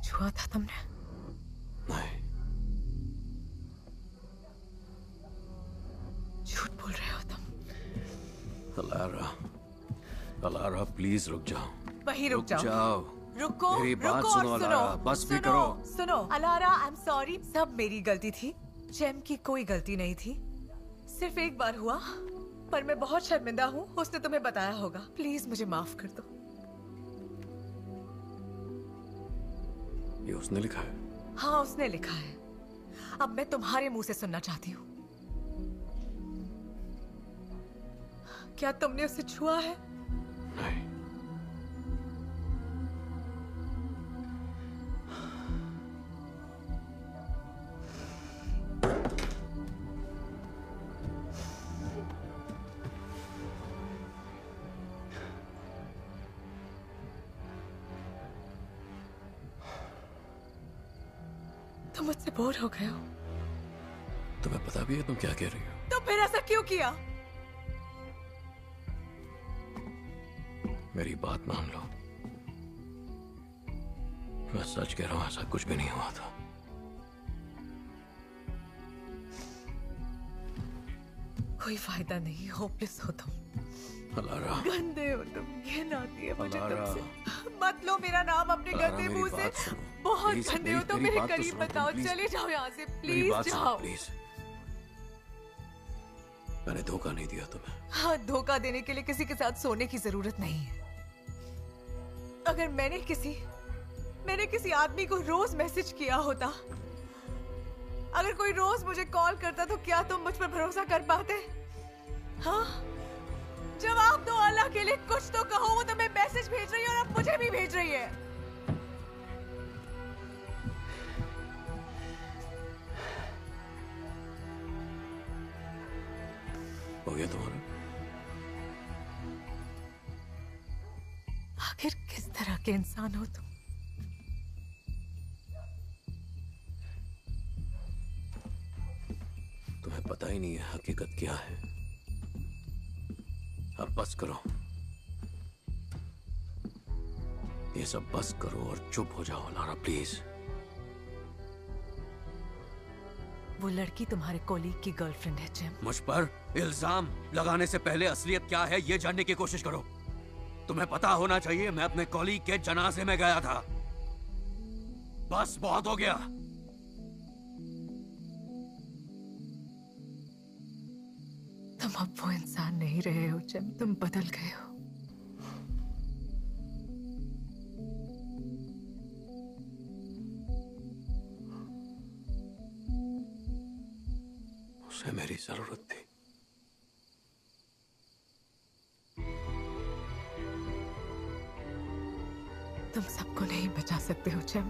छुआ था तुमने? नहीं। झूठ बोल रहे हो तुम। अलारा प्लीज रुक जाओ। वहीं रुक जाओ। रुको, मेरी बात रुको सुनो और अलारा, बस भी करो। सुनो अलारा, आई एम सॉरी, सब मेरी गलती थी। जेम की कोई गलती नहीं थी। सिर्फ एक बार हुआ, पर मैं बहुत शर्मिंदा हूँ। उसने तुम्हें बताया होगा। प्लीज मुझे माफ कर दो। ये उसने लिखा है? हाँ, उसने लिखा है। अब मैं तुम्हारे मुंह से सुनना चाहती हूँ। क्या तुमने उसे छुआ है? नहीं। तुम मुझसे बोर हो गए हो? तुम्हें पता भी है तुम क्या कह रही हो? तो फिर ऐसा क्यों किया? मेरी बात मान लो। मैं सच कह रहा हूं, ऐसा कुछ भी नहीं हुआ था। कोई फायदा नहीं, होपलेस हो तुम। अलारा, गंदे हो तुम, घिन आती है मुझे अलारा। तुमसे। मत लो मेरा नाम अपने अलारा, गंदे मेरी मुंह से। बात सुनो। बहुत प्लीज, गंदे हो मेरी- तुम, मेरी मेरे बात तो करीब सुनो मत तुम, आओ, प्लीज। चले जाओ यहाँ से, मेरी प्लीज बात सुनो, जाओ। प्लीज। मैंने धोखा नहीं दिया तुम्हें। हाँ, धोखा देने के लिए किसी के साथ सोने की जरूरत नहीं है। अगर मैंने किसी आदमी को रोज मैसेज किया होता, अगर कोई रोज मुझे कॉल करता, तो क्या तुम मुझ पर भरोसा कर पाते? हाँ, जवाब दो अल्लाह के लिए, कुछ तो कहो। वो तुम्हें मैसेज भेज रही है और अब मुझे भी भेज रही है। हो गया तुम्हारा? आखिर किस तरह के इंसान हो तुम? तुम्हें पता ही नहीं है हकीकत क्या है। अब बस करो, ये सब बस करो और चुप हो जाओ लारा, प्लीज। वो लड़की तुम्हारे कॉलीग की गर्लफ्रेंड है जिम। मुझ पर इल्जाम लगाने से पहले असलियत क्या है ये जानने की कोशिश करो। तुम्हें पता होना चाहिए मैं अपने कॉलीग के जनाजे में गया था। बस बहुत हो गया। तुम अब वो इंसान नहीं रहे हो जिम, तुम बदल गए हो। उसे मेरी जरूरत थी। तुम सबको नहीं बचा सकते हो जिम।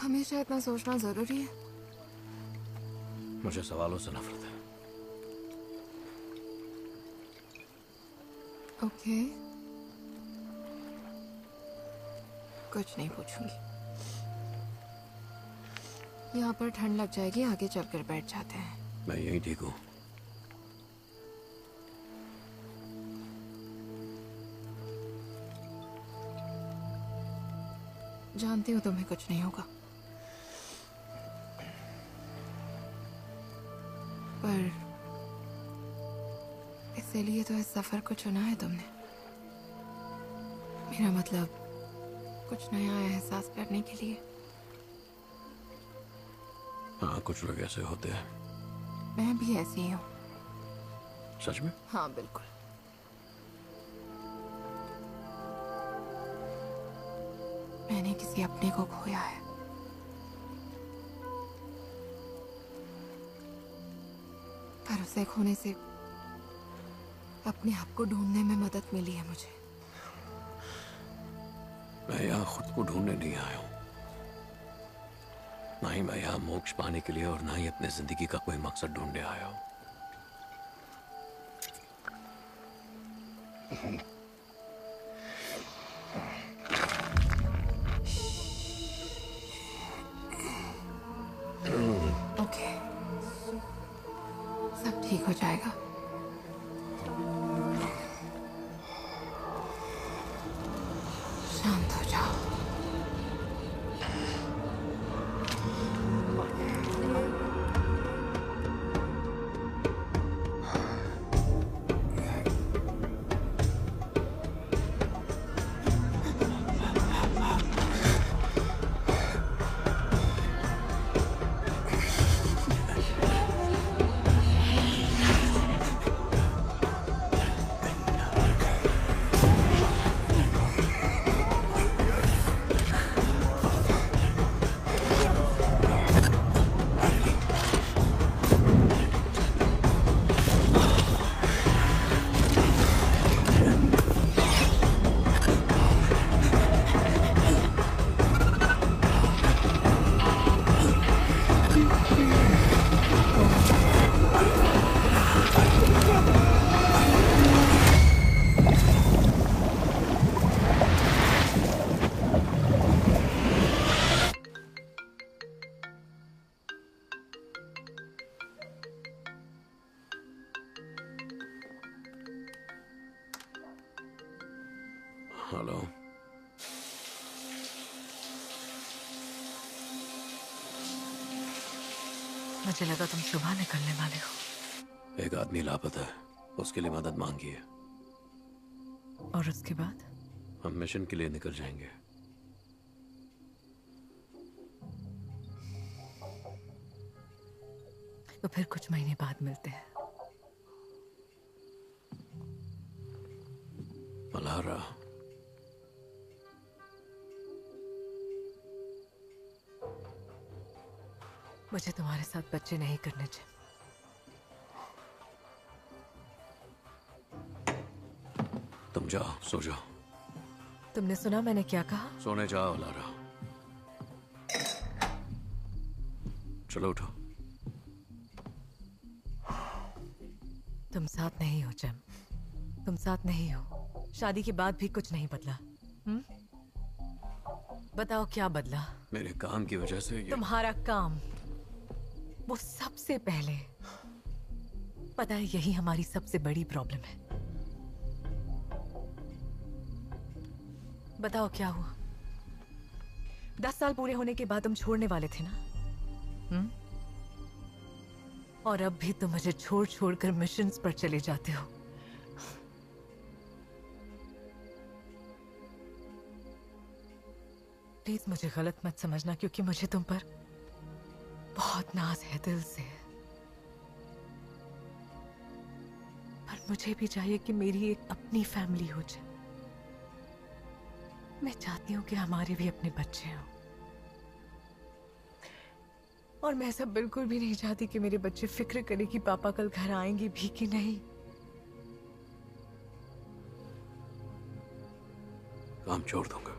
हमेशा इतना सोचना जरूरी है? मुझे सवालों से नफरत है। ओके, कुछ नहीं पूछूंगी। यहाँ पर ठंड लग जाएगी, आगे चलकर बैठ जाते हैं। मैं यही ठीक हूँ। जानती हूँ तुम्हें कुछ नहीं होगा, पर इसीलिए तो इस सफर को चुना है तुमने। मेरा मतलब कुछ नया एहसास करने के लिए। हाँ, कुछ लोग ऐसे होते हैं। मैं भी ऐसी ही हूँ। सच में? हाँ बिल्कुल। मैंने किसी अपने को खोया है। पर उसे खोने से अपने आप को ढूंढने में मदद मिली है मुझे। मैं यहाँ खुद को ढूंढने नहीं आया हूँ। ना ही मैं यहाँ मोक्ष पाने के लिए और ना ही अपने जिंदगी का कोई मकसद ढूंढने आया हूँ। ओके, सब ठीक हो जाएगा। शांत हो जाओ। हेलो। मुझे लगा तुम सुबह निकलने वाले हो। एक आदमी लापता है, उसके लिए मदद मांगी है। और उसके बाद? हम मिशन के लिए निकल जाएंगे। तो फिर कुछ महीने बाद मिलते हैं। मल्हारा, मुझे तुम्हारे साथ बच्चे नहीं करने चाहिए। तुम जाओ, सो जाओ। तुमने सुना मैंने क्या कहा? सोने जाओ लारा। चलो उठो। तुम साथ नहीं हो जम, तुम साथ नहीं हो। शादी के बाद भी कुछ नहीं बदला। बताओ क्या बदला? मेरे काम की वजह से ये... तुम्हारा काम, वो सबसे पहले। पता है यही हमारी सबसे बड़ी प्रॉब्लम है। बताओ क्या हुआ? 10 साल पूरे होने के बाद तुम छोड़ने वाले थे ना? और अब भी तुम मुझे छोड़ छोड़ कर मिशंस पर चले जाते हो। प्लीज मुझे गलत मत समझना, क्योंकि मुझे तुम पर बहुत नाज है दिल से। पर मुझे भी चाहिए कि मेरी एक अपनी फैमिली हो जाए। मैं चाहती हूँ कि हमारे भी अपने बच्चे हों। और मैं ऐसा बिल्कुल भी नहीं चाहती कि मेरे बच्चे फिक्र करें कि पापा कल घर आएंगे भी कि नहीं। काम छोड़ दूंगा।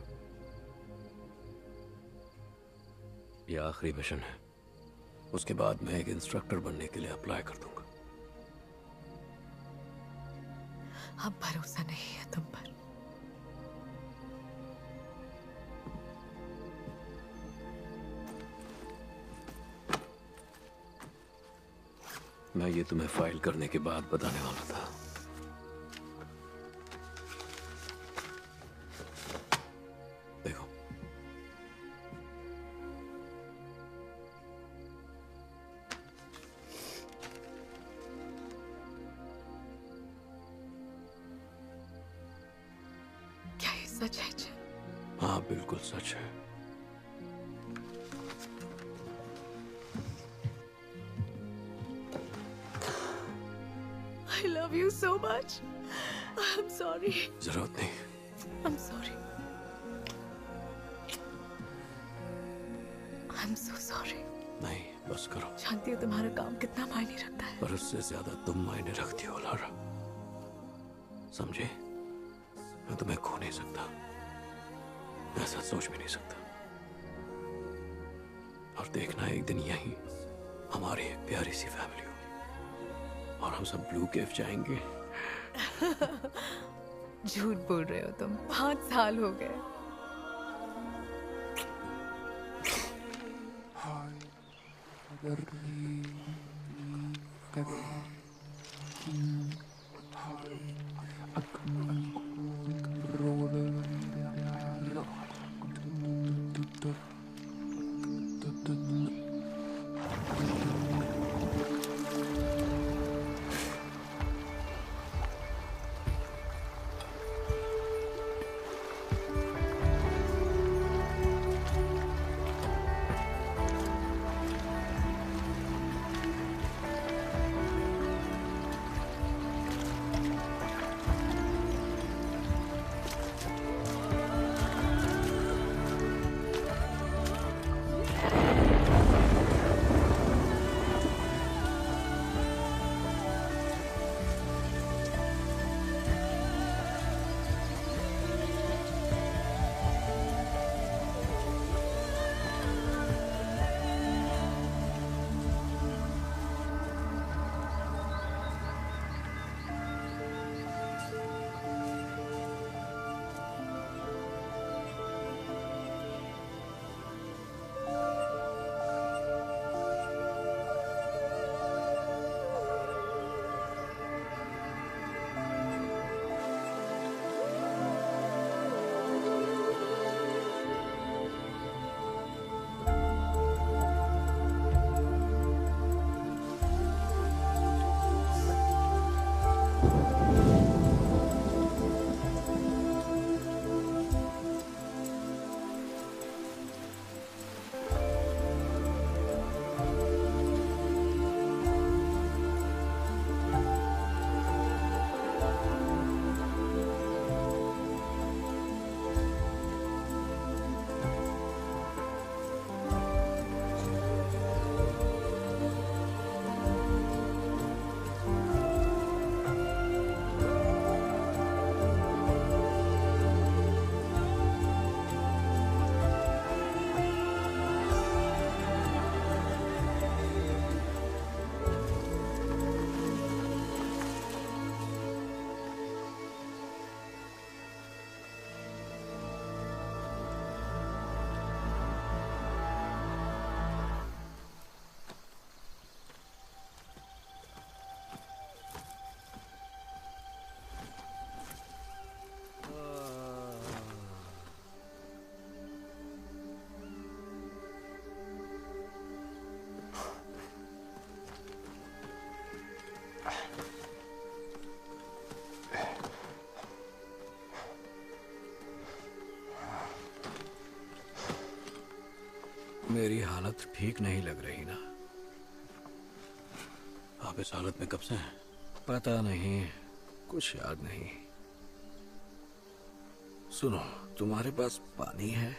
ये आखिरी मिशन है। उसके बाद मैं एक इंस्ट्रक्टर बनने के लिए अप्लाई कर दूंगा। अब भरोसा नहीं है तुम पर। मैं ये तुम्हें फाइल करने के बाद बताने वाला था। देखो, क्या ये सच है? हाँ बिल्कुल सच है। I love you so much. I'm sorry. जरूरत नहीं। I'm sorry. I'm so sorry. नहीं, बस करो। जानती हो तुम्हारा काम कितना मायने रखता है। पर उससे ज्यादा तुम मायने रखती हो लारा। समझे? मैं तुम्हें खो नहीं सकता, ऐसा सोच भी नहीं सकता। और देखना एक दिन यही हमारी एक प्यारी सी फैमिली हो और हम सब ब्लू केव जाएंगे। झूठ बोल रहे हो तुम। 5 साल हो गए। मेरी हालत ठीक नहीं लग रही ना। आप इस हालत में कब से हैं? पता नहीं, कुछ याद नहीं। सुनो, तुम्हारे पास पानी है?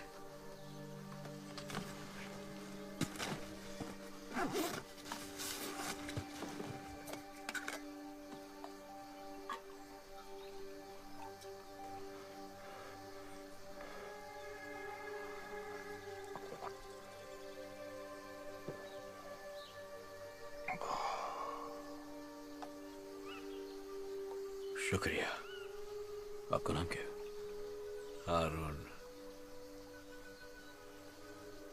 शुक्रिया। आपका नाम क्या है? हारून।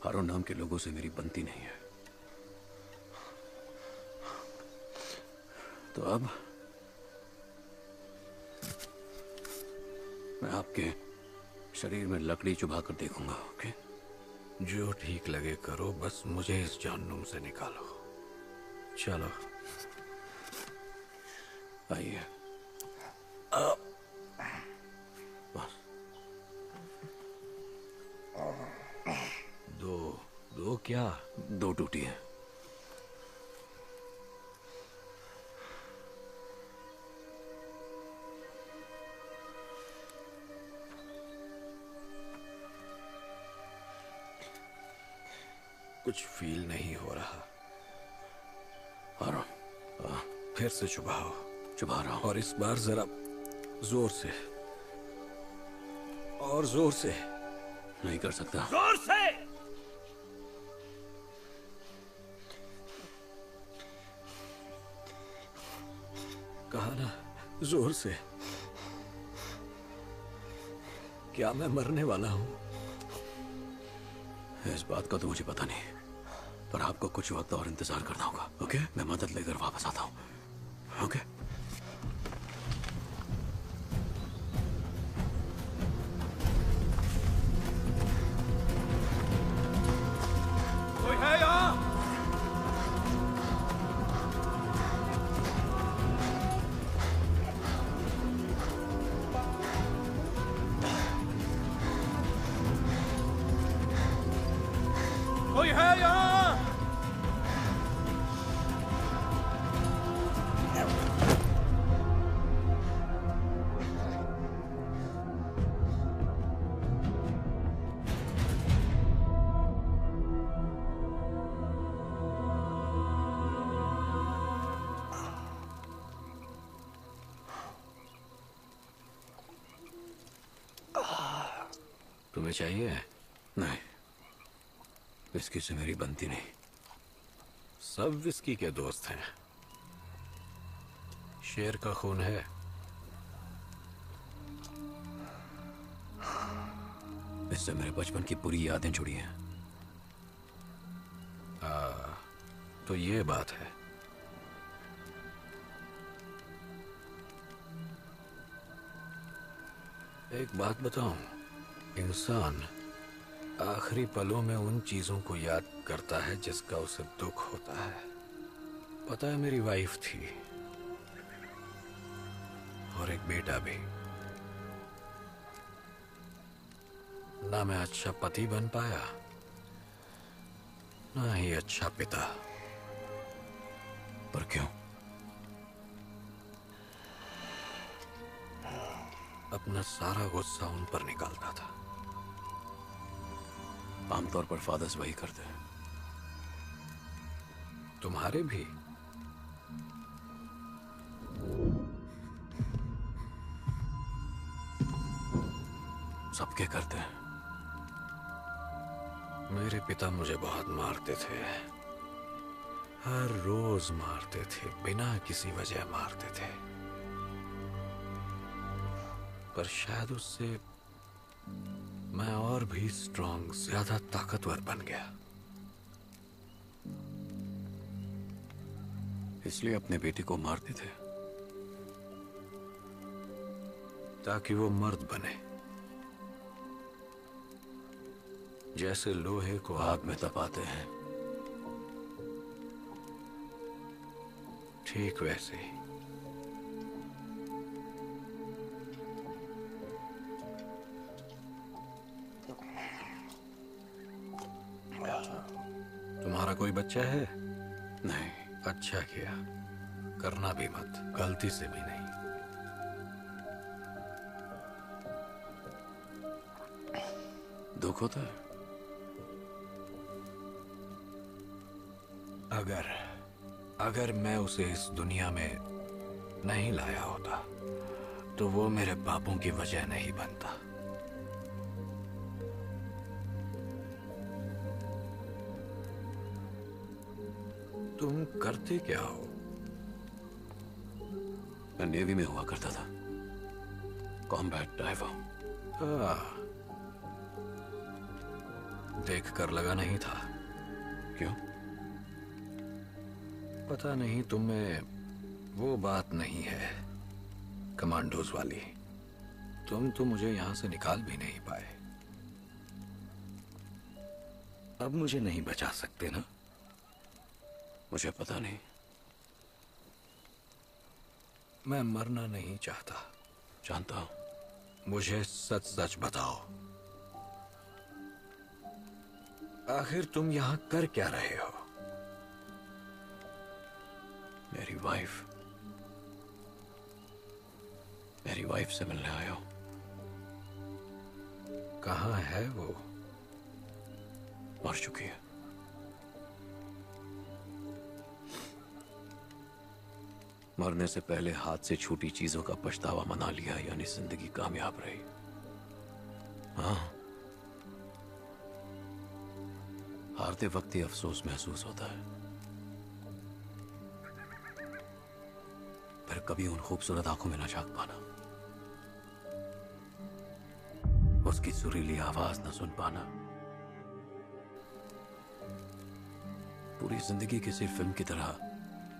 हारून नाम के लोगों से मेरी बनती नहीं है। तो अब मैं आपके शरीर में लकड़ी चुभा कर देखूंगा, ओके? जो ठीक लगे करो, बस मुझे इस जहन्नुम से निकालो। चलो आइए। बस दो क्या? 2 टूटी है। कुछ फील नहीं हो रहा। फिर से चुभाओ। चुभा रहा हूं, और इस बार जरा जोर से। और जोर से। नहीं कर सकता। जोर से। कहा ना, जोर से। क्या मैं मरने वाला हूं? इस बात का तो मुझे पता नहीं, पर आपको कुछ वक्त और इंतजार करना होगा, ओके? मैं मदद लेकर वापस आता हूं, ओके? कोई है यहाँ? कोई है यहाँ? तुम्हें चाहिए? नहीं, विस्की से मेरी बनती नहीं। सब विस्की के दोस्त हैं। शेर का खून है। इससे मेरे बचपन की पूरी यादें जुड़ी हैं। तो ये बात है। एक बात बताऊं, इंसान आखिरी पलों में उन चीजों को याद करता है जिसका उसे दुख होता है। पता है, मेरी वाइफ थी और एक बेटा भी। ना मैं अच्छा पति बन पाया, ना ही अच्छा पिता। पर क्यों? अपना सारा गुस्सा उन पर निकालता था। आमतौर पर फादर्स वही करते हैं। तुम्हारे भी? सबके करते हैं। मेरे पिता मुझे बहुत मारते थे, हर रोज मारते थे, बिना किसी वजह मारते थे। पर शायद उससे मैं और भी स्ट्रांग, ज्यादा ताकतवर बन गया। इसलिए अपने बेटे को मारते थे ताकि वो मर्द बने। जैसे लोहे को आग में तपाते हैं, ठीक वैसे ही। तुम्हारा कोई बच्चा है? नहीं। अच्छा किया, करना भी मत, गलती से भी नहीं। दुख होता है? अगर मैं उसे इस दुनिया में नहीं लाया होता तो वो मेरे पापों की वजह नहीं बनता। तुम करते क्या हो? मैं नेवी में हुआ करता था, कॉम्बैट डाइवर। देख कर लगा नहीं था। क्यों? पता नहीं, तुम में वो बात नहीं है कमांडोज वाली। तुम तो मुझे यहां से निकाल भी नहीं पाए। अब मुझे नहीं बचा सकते ना? मुझे पता नहीं। मैं मरना नहीं चाहता। जानता हूं। मुझे सच सच बताओ, आखिर तुम यहां कर क्या रहे हो? मेरी वाइफ से मिलने आया हूं। कहाँ है वो? मर चुकी है। मरने से पहले हाथ से छूटी चीजों का पछतावा मना लिया, यानी जिंदगी कामयाब रही। हाँ, हारते वक्त ही अफसोस महसूस होता है, फिर कभी उन खूबसूरत आंखों में न झांक पाना, उसकी सुरीली आवाज न सुन पाना। पूरी जिंदगी किसी फिल्म की तरह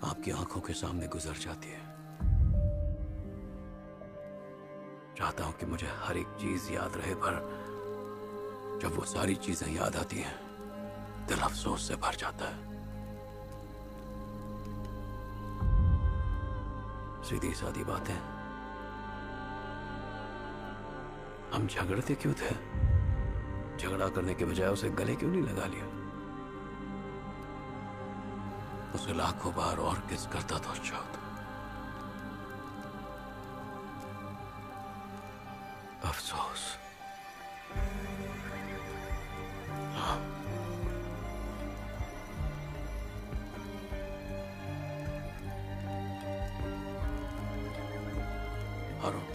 आपकी आंखों के सामने गुजर जाती है। चाहता हूं कि मुझे हर एक चीज याद रहे, पर जब वो सारी चीजें याद आती हैं, दिल अफसोस से भर जाता है। सीधी सादी बातें। हम झगड़ते क्यों थे? झगड़ा करने के बजाय उसे गले क्यों नहीं लगा लिया? उसे लाखों बार और किस करता तो अच्छा होता। अफसोस। हाँ। हारून,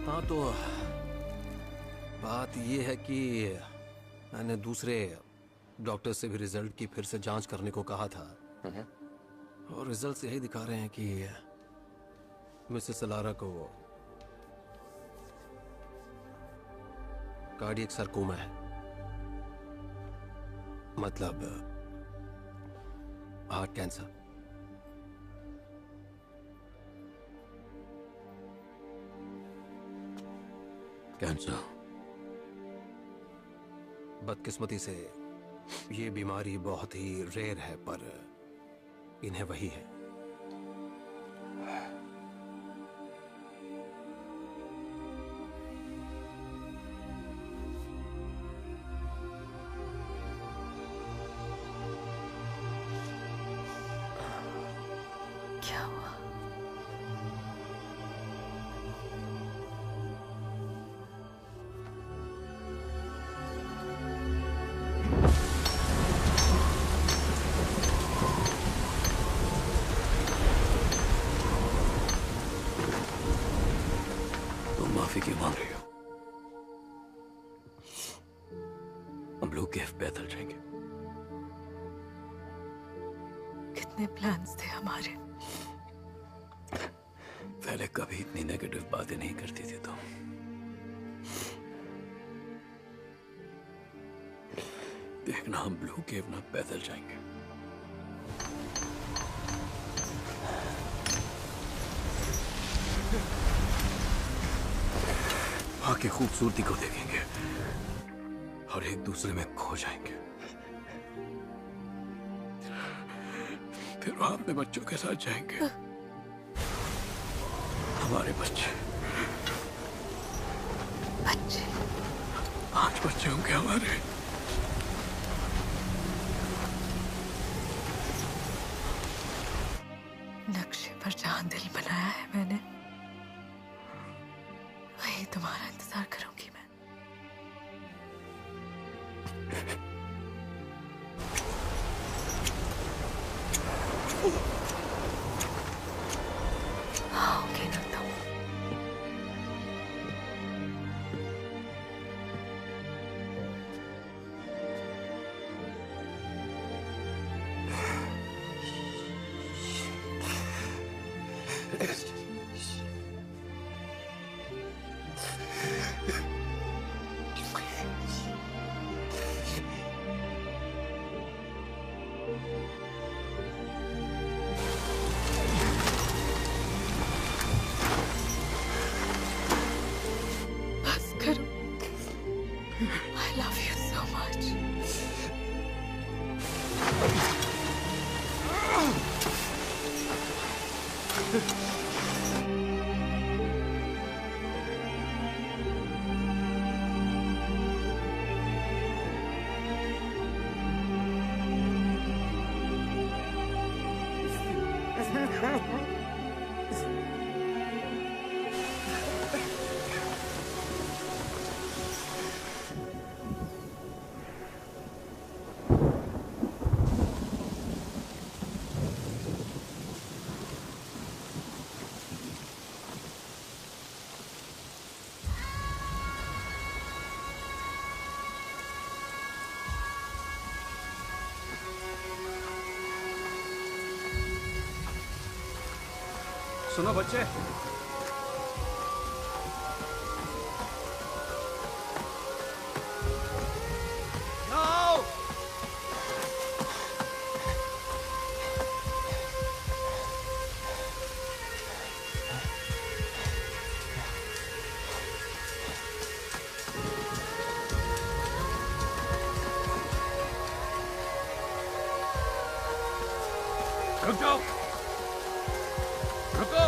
हाँ तो बात ये है कि मैंने दूसरे डॉक्टर से भी रिजल्ट की फिर से जांच करने को कहा था, और रिजल्ट्स यही दिखा रहे हैं कि मिसेस अलारा को कार्डियक सरकोमा है, मतलब हार्ट कैंसर। कैंसर। बदकिस्मती से ये बीमारी बहुत ही रेयर है, पर इन्हें वही है। क्या हुआ? माफी क्यों मांग रही हो? हम लोग कैफ पैदल जाएंगे। कितने प्लान्स थे हमारे। पहले कभी इतनी नेगेटिव बातें नहीं करती थी तुम। देखना, हम ब्लू केव ना पैदल जाएंगे। वहां की खूबसूरती को देखेंगे और एक दूसरे में खो जाएंगे। फिर वहां अपने बच्चों के साथ जाएंगे, हमारे बच्चे। 5 बच्चे होंगे हमारे। नक्शे पर जहां दिल बनाया है मैंने, वही तुम्हारा इंतजार करूंगी मैं। आओगे ना तुम? बस करो। I love you so much. सुनो बच्चे, रुक जाओ, रुको।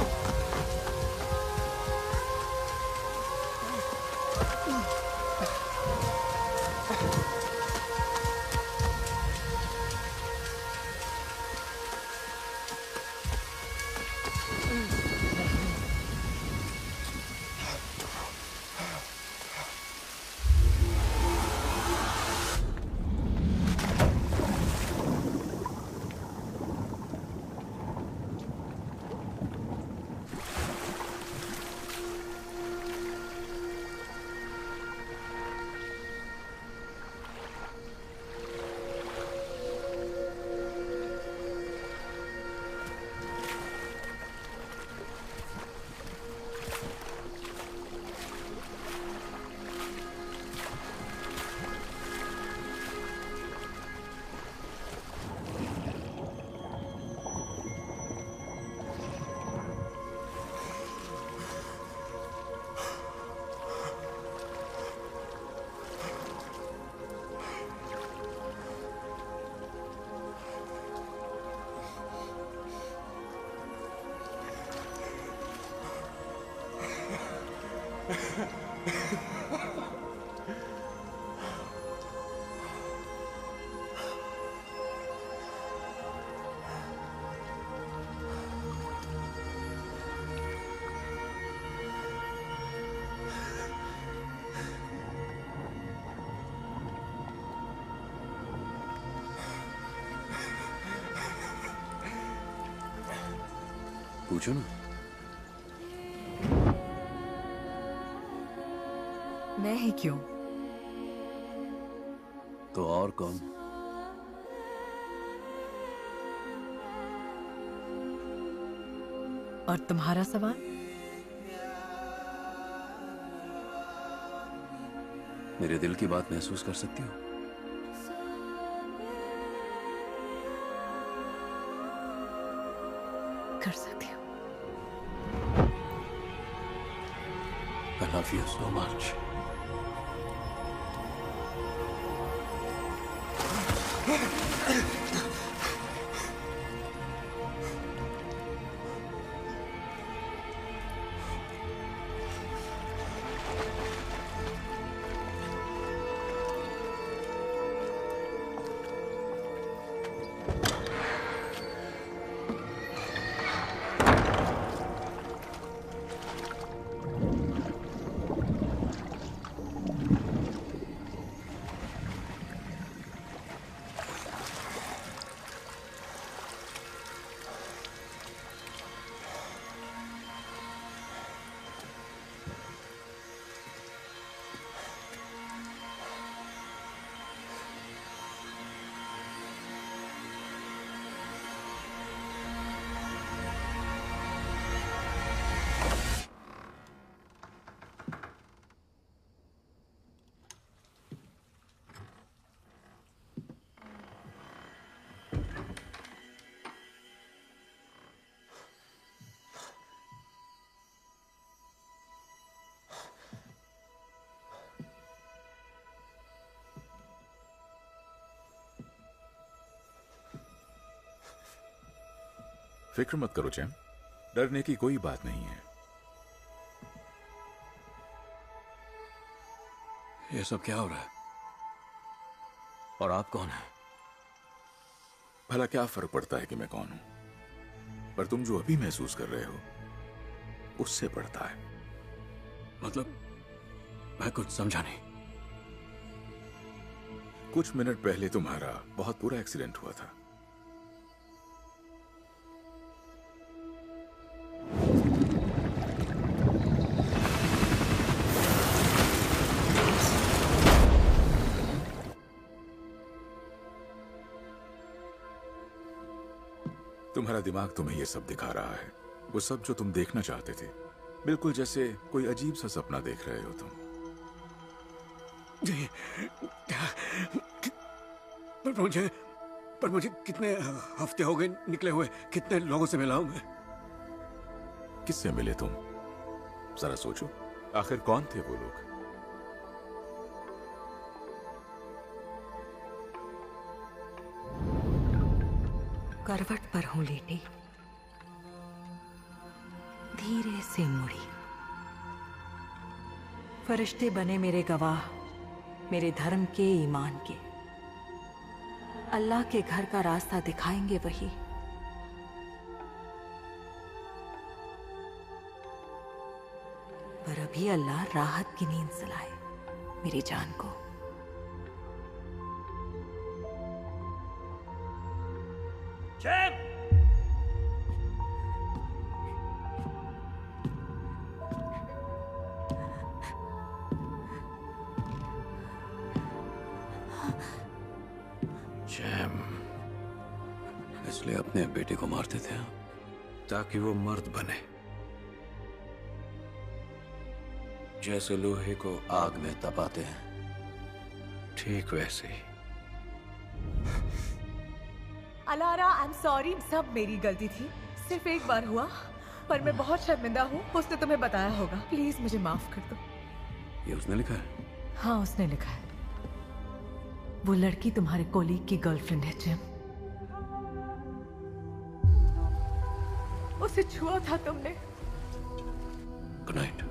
पूछो ना। मैं ही क्यों? तो और कौन? और तुम्हारा सवाल? मेरे दिल की बात महसूस कर सकती हो? कर सकती हूँ। I love you so much. फिक्र मत करो चैम, डरने की कोई बात नहीं है। ये सब क्या हो रहा है? और आप कौन हैं? भला क्या फर्क पड़ता है कि मैं कौन हूं, पर तुम जो अभी महसूस कर रहे हो उससे पड़ता है। मतलब मैं कुछ समझा नहीं। कुछ मिनट पहले तुम्हारा बहुत बुरा एक्सीडेंट हुआ था। तुम्हारा दिमाग तुम्हें ये सब दिखा रहा है, वो सब जो तुम देखना चाहते थे, बिल्कुल जैसे कोई अजीब सा सपना देख रहे हो तुम। पर मुझे कितने हफ्ते हो गए निकले हुए, कितने लोगों से मिला हूं मैं। किससे मिले तुम? जरा सोचो, आखिर कौन थे वो लोग? करवट पर हूं लेटी, धीरे से मुड़ी। फरिश्ते बने मेरे गवाह, मेरे धर्म के, ईमान के। अल्लाह के घर का रास्ता दिखाएंगे वही। पर अभी अल्लाह राहत की नींद सुलाए मेरी जान को। चैम! चैम, इसलिए अपने बेटे को मारते थे ताकि वो मर्द बने, जैसे लोहे को आग में तपाते हैं, ठीक वैसे ही। अलारा, आई एम सॉरी, सब मेरी गलती थी। सिर्फ एक बार हुआ, पर मैं बहुत शर्मिंदा हूँ। उसने तुम्हें बताया होगा। प्लीज मुझे माफ कर दो। ये उसने लिखा है? हाँ, उसने लिखा है। वो लड़की तुम्हारे कोलीग की गर्लफ्रेंड है जिम। उसे छुआ था तुमने। Good night.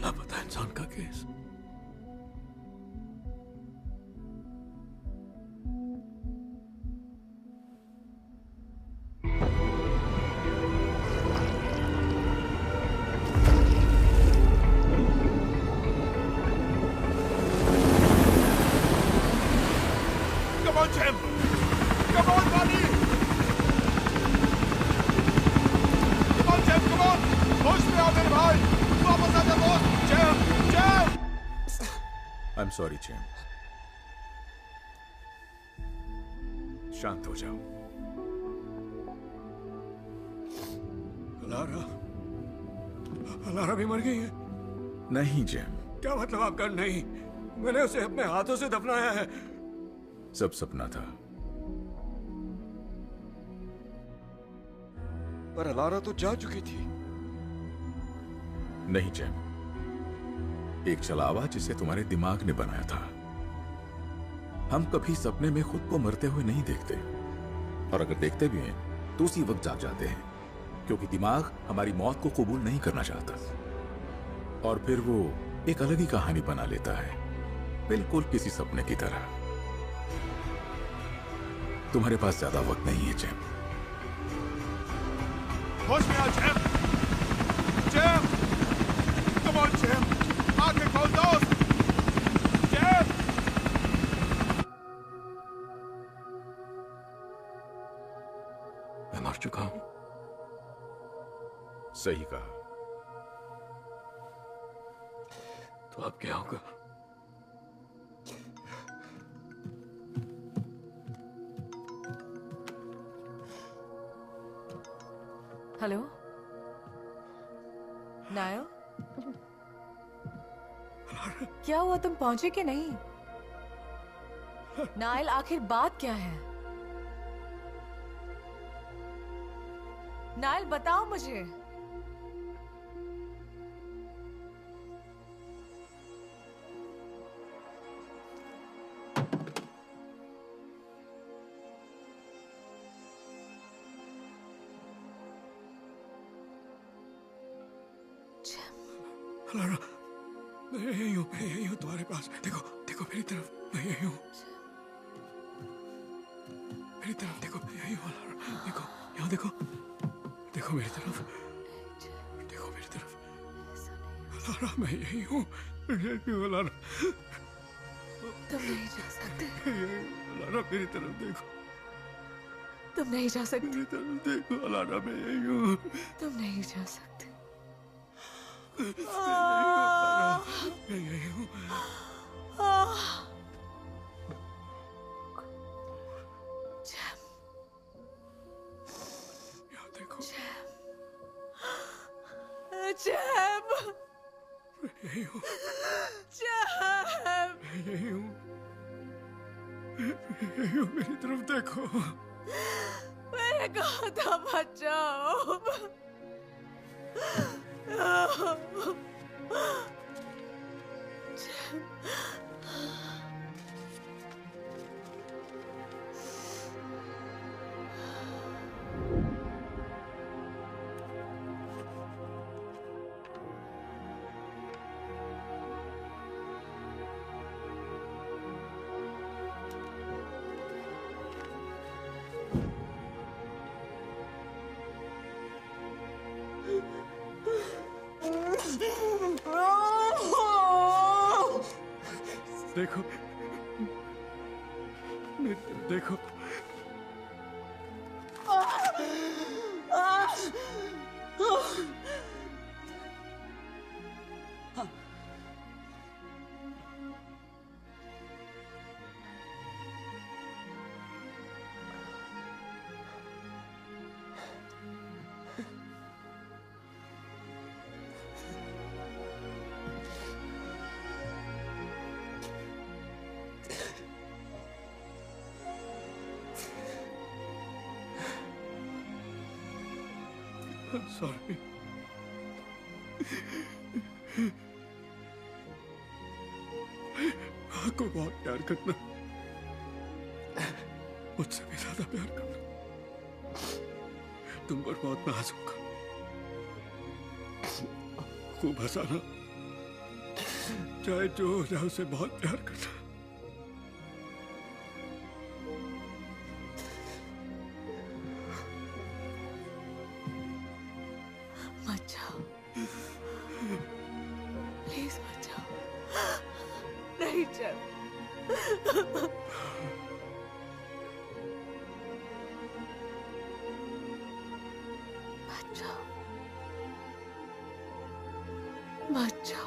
लापता इंसान का case. Come on, Cem! Come on, buddy! Come on, Cem, come on! होश में आओ मेरे भाई! वापस आ जा दोस्त! Cem! Cem! I'm sorry, charm. शांत हो जाओ। अलारा, अलारा भी मर गई है? नहीं जेम। क्या मतलब आपका नहीं? मैंने उसे अपने हाथों से दफनाया है। सब सपना था। पर अलारा तो जा चुकी थी। नहीं जेम, एक छलावा जिसे तुम्हारे दिमाग ने बनाया था। हम कभी सपने में खुद को मरते हुए नहीं देखते, और अगर देखते भी हैं तो उसी वक्त जाग जाते हैं, क्योंकि दिमाग हमारी मौत को कबूल नहीं करना चाहता, और फिर वो एक अलग ही कहानी बना लेता है, बिल्कुल किसी सपने की तरह। तुम्हारे पास ज्यादा वक्त नहीं है जेम। होश में आ Jem. Jem, come on Jem, आंखें खोल दोस्त। जेम, मैं मर चुका हूं। सही कहा। तो अब क्या होगा? हेलो नायल, क्या हुआ? तुम पहुंचे कि नहीं? नायल, आखिर बात क्या है? नायल बताओ मुझे। अलारा, मैं यही हूँ तुम्हारे पास। देखो देखो मेरी तरफ, मैं यही हूँ। मेरी तरफ देखो, मैं यही हूँ अलारा। देखो यहाँ देखो, देखो मेरी तरफ, देखो मेरी तरफ। अलारा, मैं यही हूँ, अलारा। तुम नहीं जा सकते। अलारा, मेरी तरफ देखो। तुम नहीं जा सकते। मेरी तरफ देखो अलारा, मैं यही हूँ। तुम नहीं जा सकते। मैं यही हूँ। यहाँ देखो। जैब, मैं यही हूँ। जैब, मैं यही हूँ। यही हूँ, मेरी तरफ देखो। मैंने कहा था बचाओ। देखो, देखो। I'm sorry. आपको बहुत प्यार करना, मुझसे भी ज्यादा प्यार करना, तुम पर बहुत नाज होगा, खूब हंसाना, चाहे जो हो जाए उसे बहुत प्यार करना। मत जाओ, प्लीज मत जाओ। नहीं चल। मत जाओ, मत जाओ।